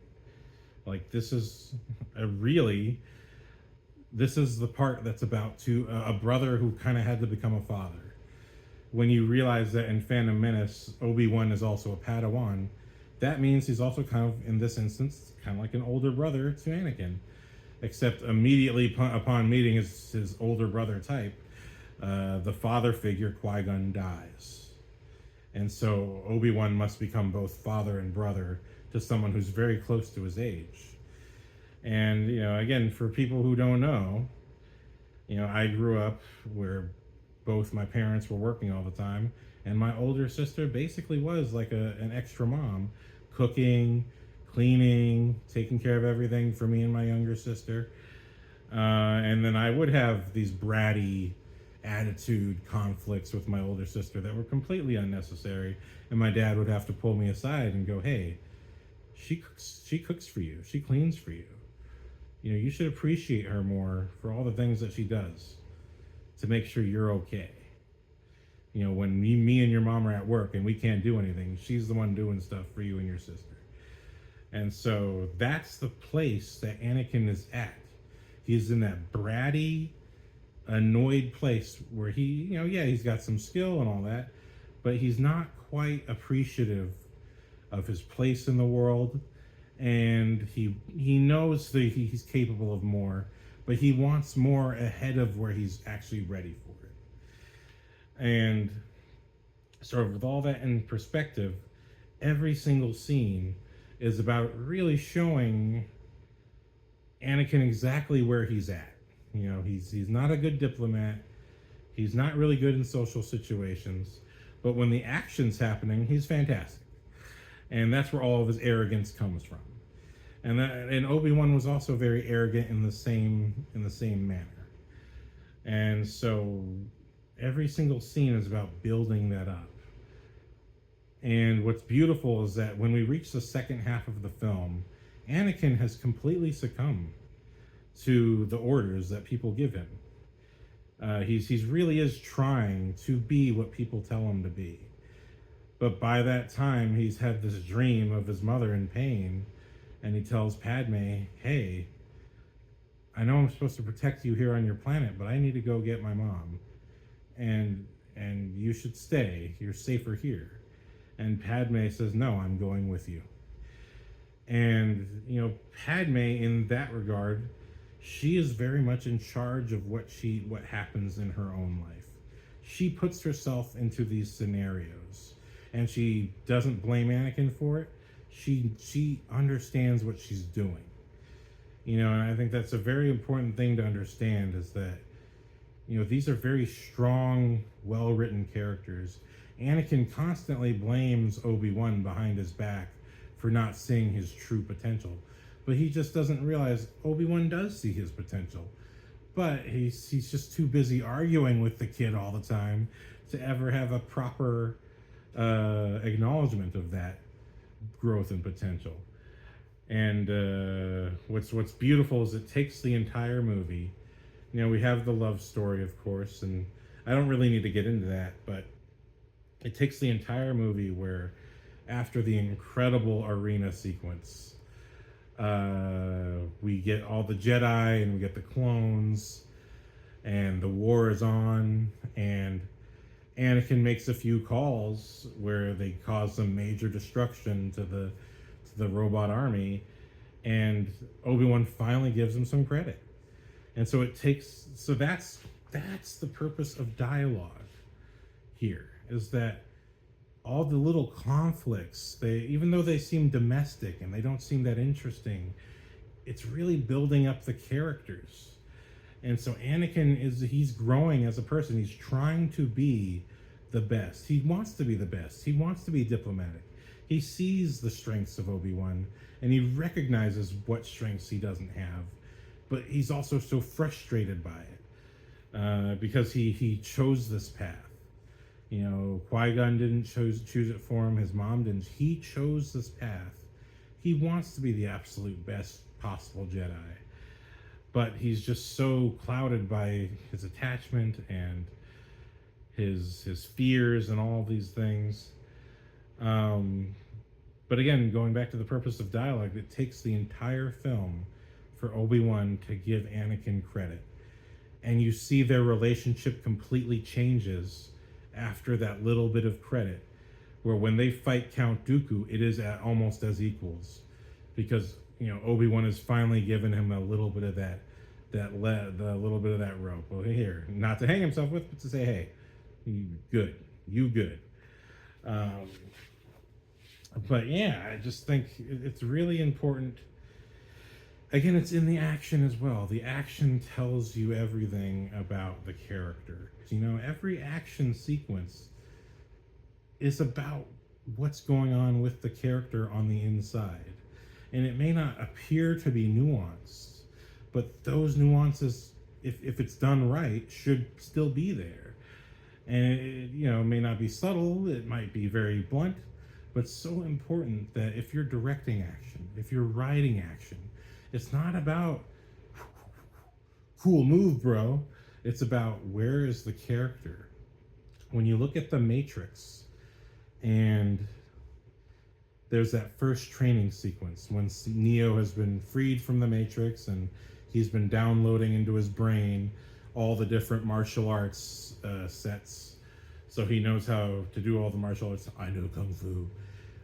Like, this is this is the part that's about a brother who kind of had to become a father. When you realize that in Phantom Menace, Obi-Wan is also a Padawan, that means he's also kind of, in this instance, kind of like an older brother to Anakin. Except immediately upon meeting his older brother type, the father figure, Qui-Gon, dies. And so Obi-Wan must become both father and brother to someone who's very close to his age. And, again, for people who don't know, I grew up where both my parents were working all the time, and my older sister basically was like an extra mom, cooking, cleaning, taking care of everything for me and my younger sister. And then I would have these bratty attitude conflicts with my older sister that were completely unnecessary, and my dad would have to pull me aside and go, hey, she cooks for you, she cleans for you. You should appreciate her more for all the things that she does to make sure you're okay. When me and your mom are at work and we can't do anything, she's the one doing stuff for you and your sister. And so that's the place that Anakin is at. He's in that bratty, annoyed place where he's got some skill and all that, but he's not quite appreciative of his place in the world. And he knows that he's capable of more, but he wants more ahead of where he's actually ready for it. And sort of with all that in perspective, every single scene is about really showing Anakin exactly where he's at. He's not a good diplomat. He's not really good in social situations. But when the action's happening, he's fantastic. And that's where all of his arrogance comes from. And Obi-Wan was also very arrogant in the same manner. And so every single scene is about building that up. And what's beautiful is that when we reach the second half of the film, Anakin has completely succumbed to the orders that people give him. He's really is trying to be what people tell him to be. But by that time, he's had this dream of his mother in pain, and he tells Padme, hey, I know I'm supposed to protect you here on your planet, but I need to go get my mom. And you should stay. You're safer here. And Padme says, no, I'm going with you. And, Padme, in that regard, she is very much in charge of what happens in her own life. She puts herself into these scenarios, and she doesn't blame Anakin for it. She understands what she's doing. And I think that's a very important thing to understand, is that, these are very strong, well-written characters. Anakin constantly blames Obi-Wan behind his back for not seeing his true potential. But he just doesn't realize Obi-Wan does see his potential. But he's just too busy arguing with the kid all the time to ever have a proper acknowledgement of that growth and potential. And what's beautiful is it takes the entire movie. We have the love story, of course, and I don't really need to get into that, but it takes the entire movie where, after the incredible arena sequence, we get all the Jedi and we get the clones, and the war is on, and Anakin makes a few calls where they cause some major destruction to the robot army, and Obi-Wan finally gives him some credit. And so that's that's the purpose of dialogue here, is that all the little conflicts, they, even though they seem domestic and they don't seem that interesting, it's really building up the characters. And so Anakin he's growing as a person. He's trying to be the best. He wants to be the best. He wants to be diplomatic. He sees the strengths of Obi-Wan and he recognizes what strengths he doesn't have. But he's also so frustrated by it because he chose this path. You know, Qui-Gon didn't choose it for him. His mom didn't. He chose this path. He wants to be the absolute best possible Jedi. But he's just so clouded by his attachment and his fears and all these things. But again, going back to the purpose of dialogue, it takes the entire film for Obi-Wan to give Anakin credit. And you see their relationship completely changes after that little bit of credit, where when they fight Count Dooku, it is almost as equals, because you know Obi-Wan has finally given him a little bit of that little bit of that rope. Well, here, not to hang himself with, but to say, hey, you good. But yeah, I just think it's really important. Again, it's in the action as well. The action tells you everything about the character. You know, every action sequence is about what's going on with the character on the inside. And it may not appear to be nuanced, but those nuances, if it's done right, should still be there. And it, you know, may not be subtle, it might be very blunt, but so important that if you're directing action, if you're writing action, it's not about cool move, bro. It's about where is the character. When you look at The Matrix, and there's that first training sequence when Neo has been freed from the Matrix and he's been downloading into his brain all the different martial arts sets, so he knows how to do all the martial arts. I know Kung Fu.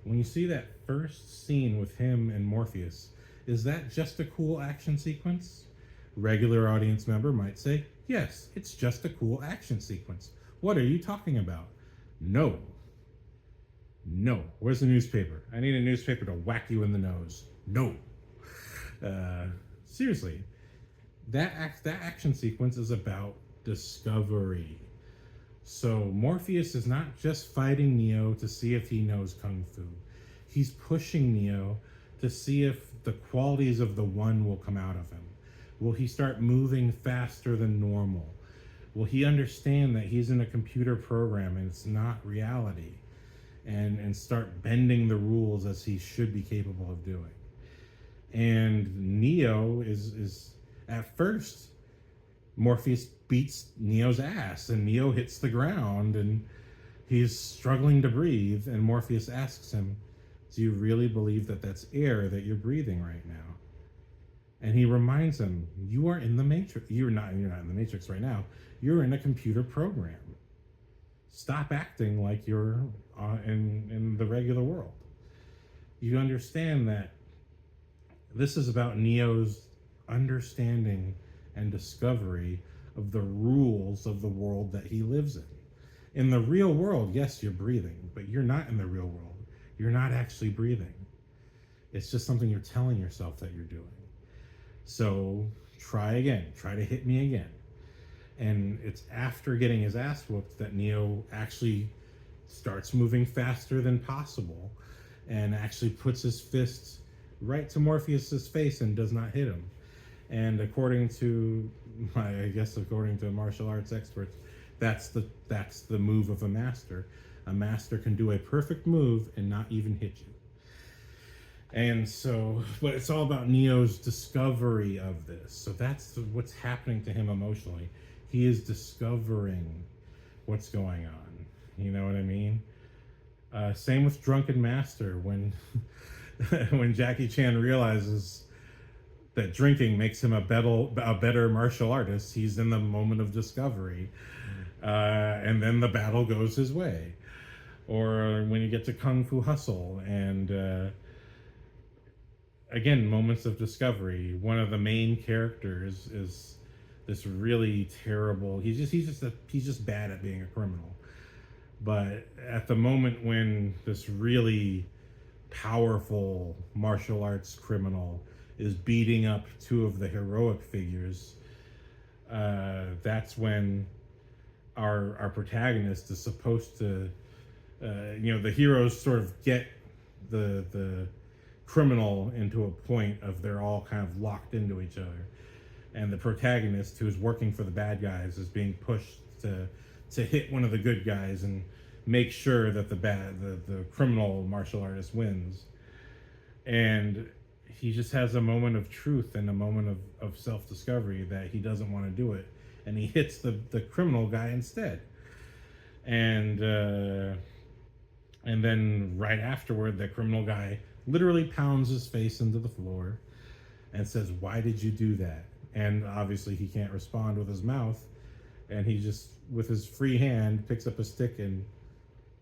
When you see that first scene with him and Morpheus, is that just a cool action sequence? Regular audience member might say, yes, it's just a cool action sequence. What are you talking about? No. Where's the newspaper? I need a newspaper to whack you in the nose. No. Seriously, that action sequence is about discovery. So Morpheus is not just fighting Neo to see if he knows Kung Fu. He's pushing Neo to see if the qualities of the One will come out of him. Will he start moving faster than normal? Will he understand that he's in a computer program and it's not reality? And start bending the rules as he should be capable of doing. And Neo is at first, Morpheus beats Neo's ass and Neo hits the ground and he's struggling to breathe, and Morpheus asks him, do you really believe that that's air that you're breathing right now? And he reminds him, you are in the Matrix. You're not in the Matrix right now. You're in a computer program. Stop acting like you're in the regular world. You understand that this is about Neo's understanding and discovery of the rules of the world that he lives in. In the real world, yes, you're breathing, but you're not in the real world. You're not actually breathing. It's just something you're telling yourself that you're doing. So try again. Try to hit me again. And it's after getting his ass whooped that Neo actually starts moving faster than possible and actually puts his fists right to Morpheus's face and does not hit him. And according to according to martial arts experts, that's the move of a master. A master can do a perfect move and not even hit you. And so, but it's all about Neo's discovery of this. So that's what's happening to him emotionally. He is discovering what's going on. You know what I mean? Same with Drunken Master, when when Jackie Chan realizes that drinking makes him a better martial artist, he's in the moment of discovery. And then the battle goes his way. Or when you get to Kung Fu Hustle, and again, moments of discovery. One of the main characters is this really terrible. He's just bad at being a criminal. But at the moment when this really powerful martial arts criminal is beating up two of the heroic figures, that's when our protagonist is supposed to, the heroes sort of get the criminal into a point of they're all kind of locked into each other, and the protagonist, who's working for the bad guys, is being pushed to hit one of the good guys and make sure that the criminal martial artist wins. And he just has a moment of truth and a moment of self-discovery that he doesn't want to do it, and he hits the criminal guy instead. And then right afterward, the criminal guy literally pounds his face into the floor and says, "Why did you do that?" And obviously he can't respond with his mouth, and he just, with his free hand, picks up a stick and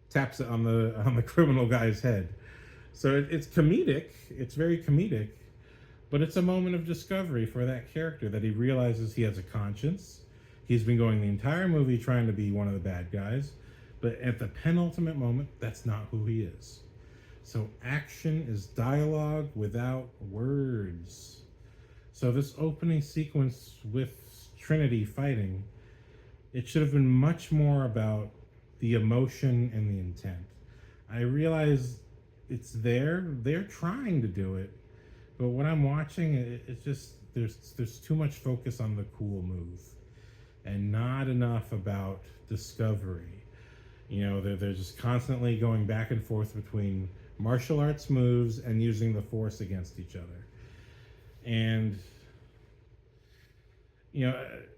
taps it on the criminal guy's head. So it's comedic. It's very comedic, but it's a moment of discovery for that character, that he realizes he has a conscience. He's been going the entire movie trying to be one of the bad guys, but at the penultimate moment, that's not who he is. So action is dialogue without words. So this opening sequence with Trinity fighting, it should have been much more about the emotion and the intent. I realize it's there. They're trying to do it, but when I'm watching it, it's just there's too much focus on the cool move and not enough about discovery. They're just constantly going back and forth between martial arts moves and using the Force against each other. And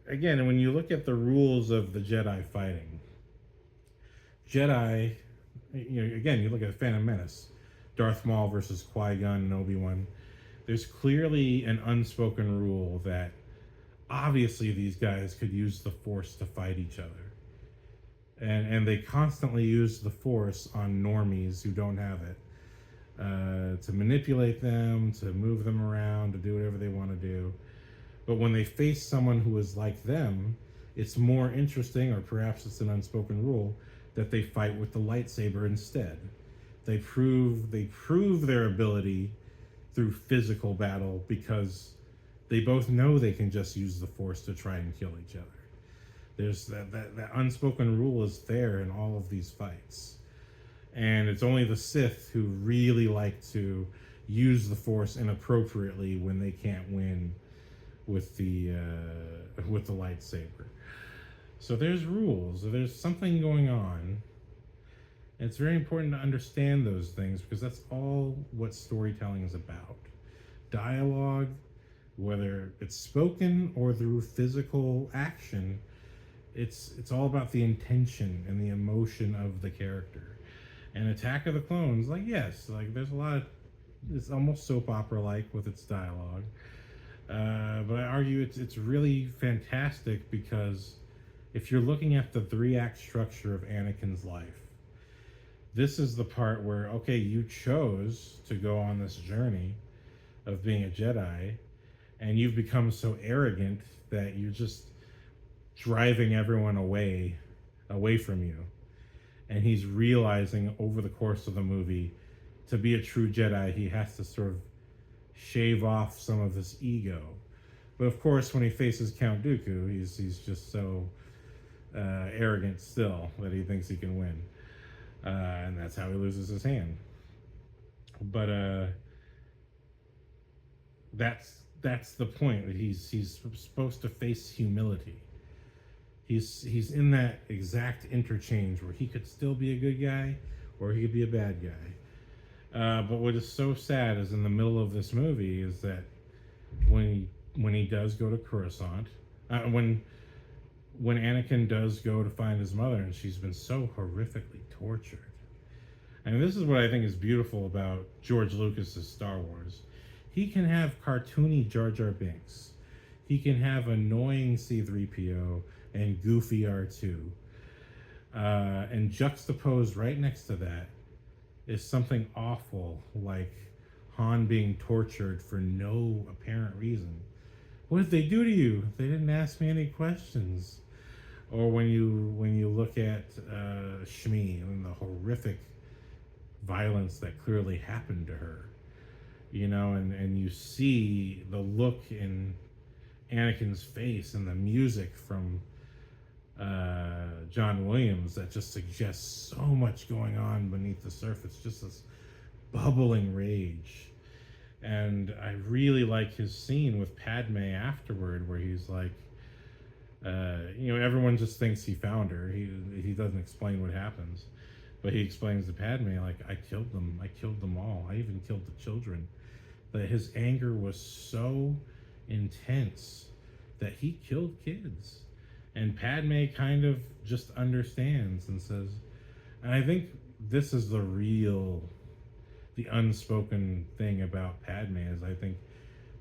again, when you look at the rules of the Jedi fighting, again, you look at Phantom Menace, Darth Maul versus Qui-Gon and Obi-Wan. There's clearly an unspoken rule that obviously these guys could use the Force to fight each other. And they constantly use the Force on normies who don't have it, to manipulate them, to move them around, to do whatever they want to do. But when they face someone who is like them, it's more interesting, or perhaps it's an unspoken rule, that they fight with the lightsaber instead. They prove their ability through physical battle because they both know they can just use the Force to try and kill each other. There's that unspoken rule is there in all of these fights. And it's only the Sith who really like to use the Force inappropriately when they can't win with the lightsaber. So there's rules. There's something going on. And it's very important to understand those things, because that's all what storytelling is about. Dialogue, whether it's spoken or through physical action, it's all about the intention and the emotion of the character. And Attack of the Clones, there's a lot of, it's almost soap opera-like with its dialogue. But I argue it's really fantastic, because if you're looking at the 3-act structure of Anakin's life, this is the part where, okay, you chose to go on this journey of being a Jedi, and you've become so arrogant that you're just driving everyone away from you. And he's realizing over the course of the movie, to be a true Jedi, he has to sort of shave off some of his ego. But of course, when he faces Count Dooku, he's just so arrogant still that he thinks he can win. And that's how he loses his hand. But that's the point. He's supposed to face humility. He's in that exact interchange where he could still be a good guy or he could be a bad guy. But what is so sad is in the middle of this movie is that when he does go to Coruscant, when Anakin does go to find his mother, and she's been so horrifically tortured. And this is what I think is beautiful about George Lucas's Star Wars. He can have cartoony Jar Jar Binks. He can have annoying C-3PO and goofy R2. And juxtaposed right next to that is something awful like Han being tortured for no apparent reason What did they do to you? They didn't ask me any questions. Or when you look at Shmi and the horrific violence that clearly happened to her, and you see the look in Anakin's face and the music from John Williams that just suggests so much going on beneath the surface, just this bubbling rage. And I really like his scene with Padme afterward, where he's like, everyone just thinks he found her. He doesn't explain what happens, but he explains to Padme, like, I killed them all. I even killed the children. That his anger was so intense that he killed kids. And Padme kind of just understands and says, and I think this is the unspoken thing about Padme, is I think,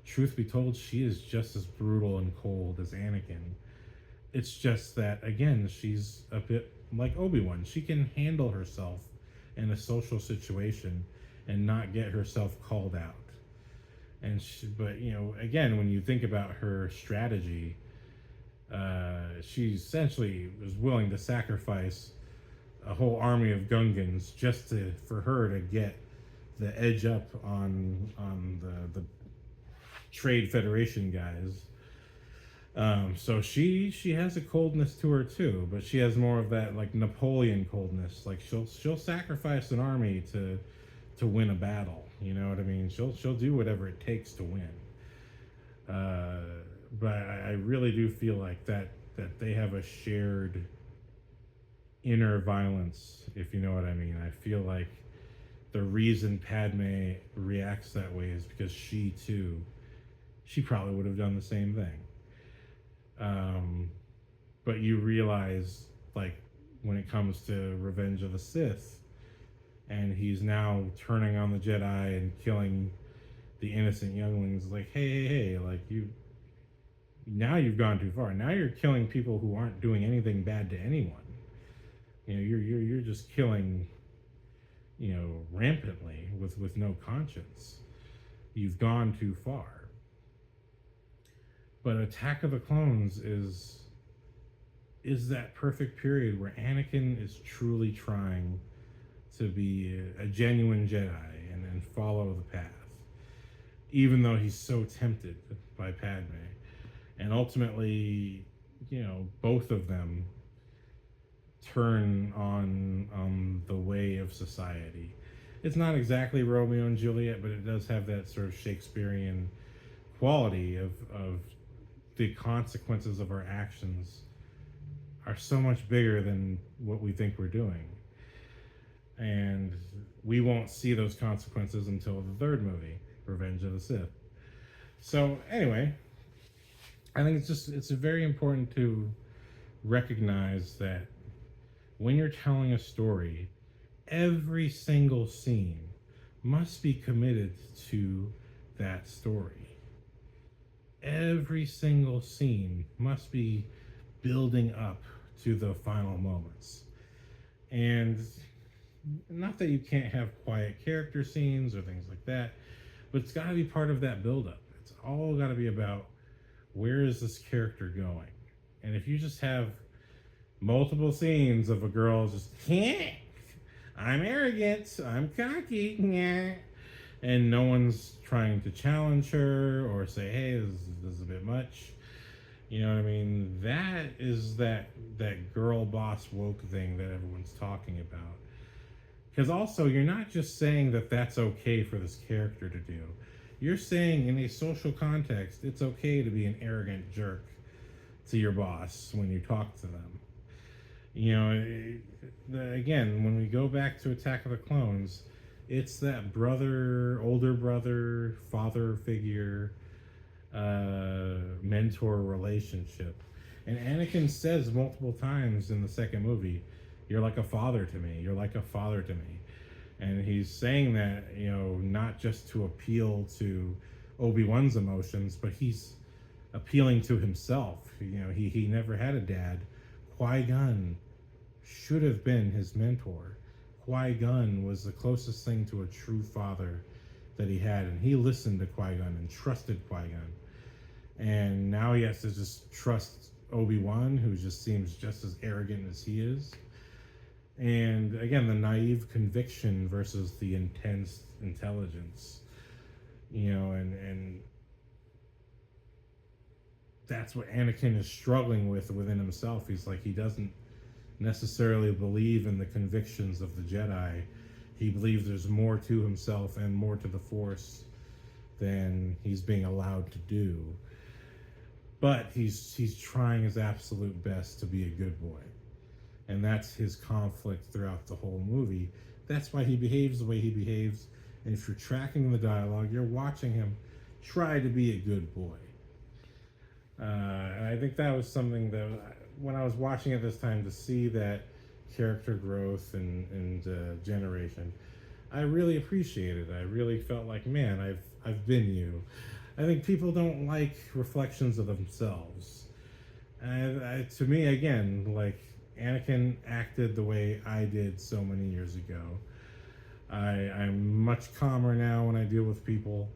truth be told, she is just as brutal and cold as Anakin. It's just that, again, she's a bit like Obi-Wan. She can handle herself in a social situation and not get herself called out. But again, when you think about her strategy, she essentially was willing to sacrifice a whole army of Gungans just for her to get the edge up on the Trade Federation guys. So she has a coldness to her too, but she has more of that like Napoleon coldness. Like she'll sacrifice an army to win a battle. You know what I mean? She'll do whatever it takes to win. But I really do feel like that they have a shared inner violence, if you know what I mean. I feel like the reason Padme reacts that way is because she probably would have done the same thing. But you realize, like, when it comes to Revenge of the Sith, and he's now turning on the Jedi and killing the innocent younglings, like, hey, like, you've gone too far. Now you're killing people who aren't doing anything bad to anyone. You're just killing, rampantly with no conscience. You've gone too far. But Attack of the Clones is that perfect period where Anakin is truly trying to be a genuine Jedi and follow the path, even though he's so tempted by Padme. And ultimately, both of them turn on the way of society. It's not exactly Romeo and Juliet, but it does have that sort of Shakespearean quality of the consequences of our actions are so much bigger than what we think we're doing. And we won't see those consequences until the third movie, Revenge of the Sith. So anyway, I think it's very important to recognize that when you're telling a story, every single scene must be committed to that story. Every single scene must be building up to the final moments. And not that you can't have quiet character scenes or things like that, but it's got to be part of that buildup. It's all got to be about, where is this character going? And if you just have multiple scenes of a girl just, I'm arrogant, I'm cocky, and no one's trying to challenge her or say, hey, this is a bit much. You know what I mean? That is that girl boss woke thing that everyone's talking about. Because also, you're not just saying that that's okay for this character to do. You're saying in a social context, it's okay to be an arrogant jerk to your boss when you talk to them. Again, when we go back to Attack of the Clones, it's that older brother, father figure, mentor relationship. And Anakin says multiple times in the second movie, you're like a father to me. You're like a father to me. And he's saying that, not just to appeal to Obi-Wan's emotions, but he's appealing to himself. He never had a dad. Qui-Gon should have been his mentor. Qui-Gon was the closest thing to a true father that he had, and he listened to Qui-Gon and trusted Qui-Gon. And now he has to just trust Obi-Wan, who just seems just as arrogant as he is. And again, the naive conviction versus the intense intelligence. And that's what Anakin is struggling with within himself. He's like, he doesn't necessarily believe in the convictions of the Jedi. He believes there's more to himself and more to the Force than he's being allowed to do. But he's trying his absolute best to be a good boy. And that's his conflict throughout the whole movie. That's why he behaves the way he behaves. And if you're tracking the dialogue, you're watching him try to be a good boy. And I think that was something that, when I was watching it this time, to see that character growth and generation, I really appreciated it. I really felt like, man, I've been you. I think people don't like reflections of themselves. And to me, again, like, Anakin acted the way I did so many years ago. I'm much calmer now when I deal with people.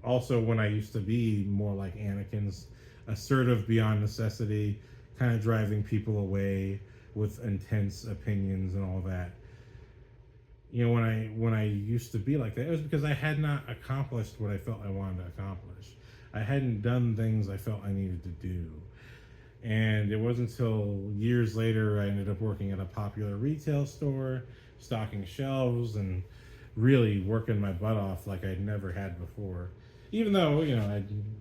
Also when I used to be more like Anakin's, assertive beyond necessity, kind of driving people away with intense opinions and all that. When I used to be like that, it was because I had not accomplished what I felt I wanted to accomplish. I hadn't done things I felt I needed to do. And it wasn't until years later I ended up working at a popular retail store, stocking shelves, and really working my butt off like I'd never had before. Even though,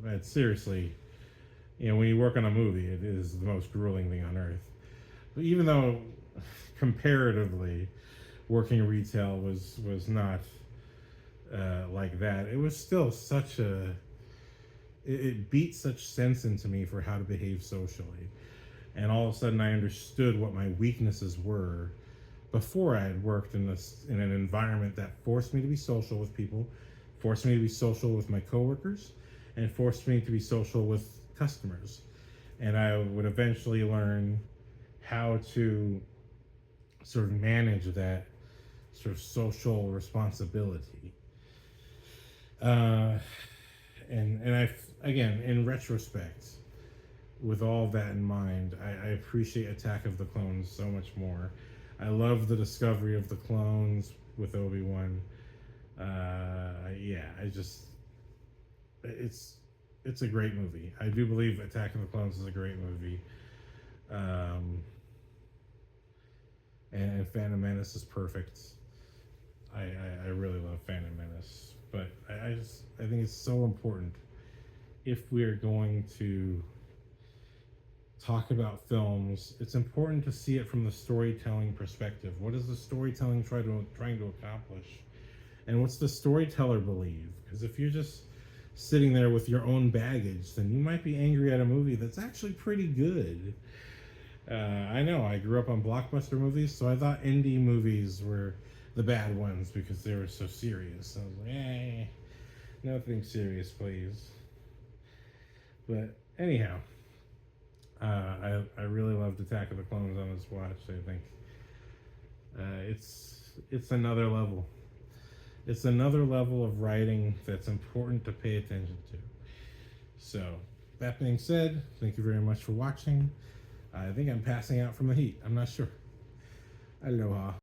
I'd seriously, when you work on a movie, it is the most grueling thing on earth. But even though, comparatively, working retail was not like that, it was still such a... It beat such sense into me for how to behave socially. And all of a sudden I understood what my weaknesses were before I had worked in an environment that forced me to be social with people, forced me to be social with my coworkers, and forced me to be social with customers. And I would eventually learn how to sort of manage that sort of social responsibility. Again, in retrospect, with all that in mind, I appreciate Attack of the Clones so much more. I love the discovery of the clones with Obi-Wan. It's a great movie. I do believe Attack of the Clones is a great movie. And Phantom Menace is perfect. I really love Phantom Menace. But I think it's so important, if we're going to talk about films, it's important to see it from the storytelling perspective. What is the storytelling trying to accomplish? And what's the storyteller believe? Because if you're just sitting there with your own baggage, then you might be angry at a movie that's actually pretty good. I know, I grew up on blockbuster movies, so I thought indie movies were the bad ones because they were so serious. I was like, nothing serious, please. But anyhow, I really loved Attack of the Clones on this watch. I think it's another level. It's another level of writing that's important to pay attention to. So, that being said, thank you very much for watching. I think I'm passing out from the heat. I'm not sure. Aloha.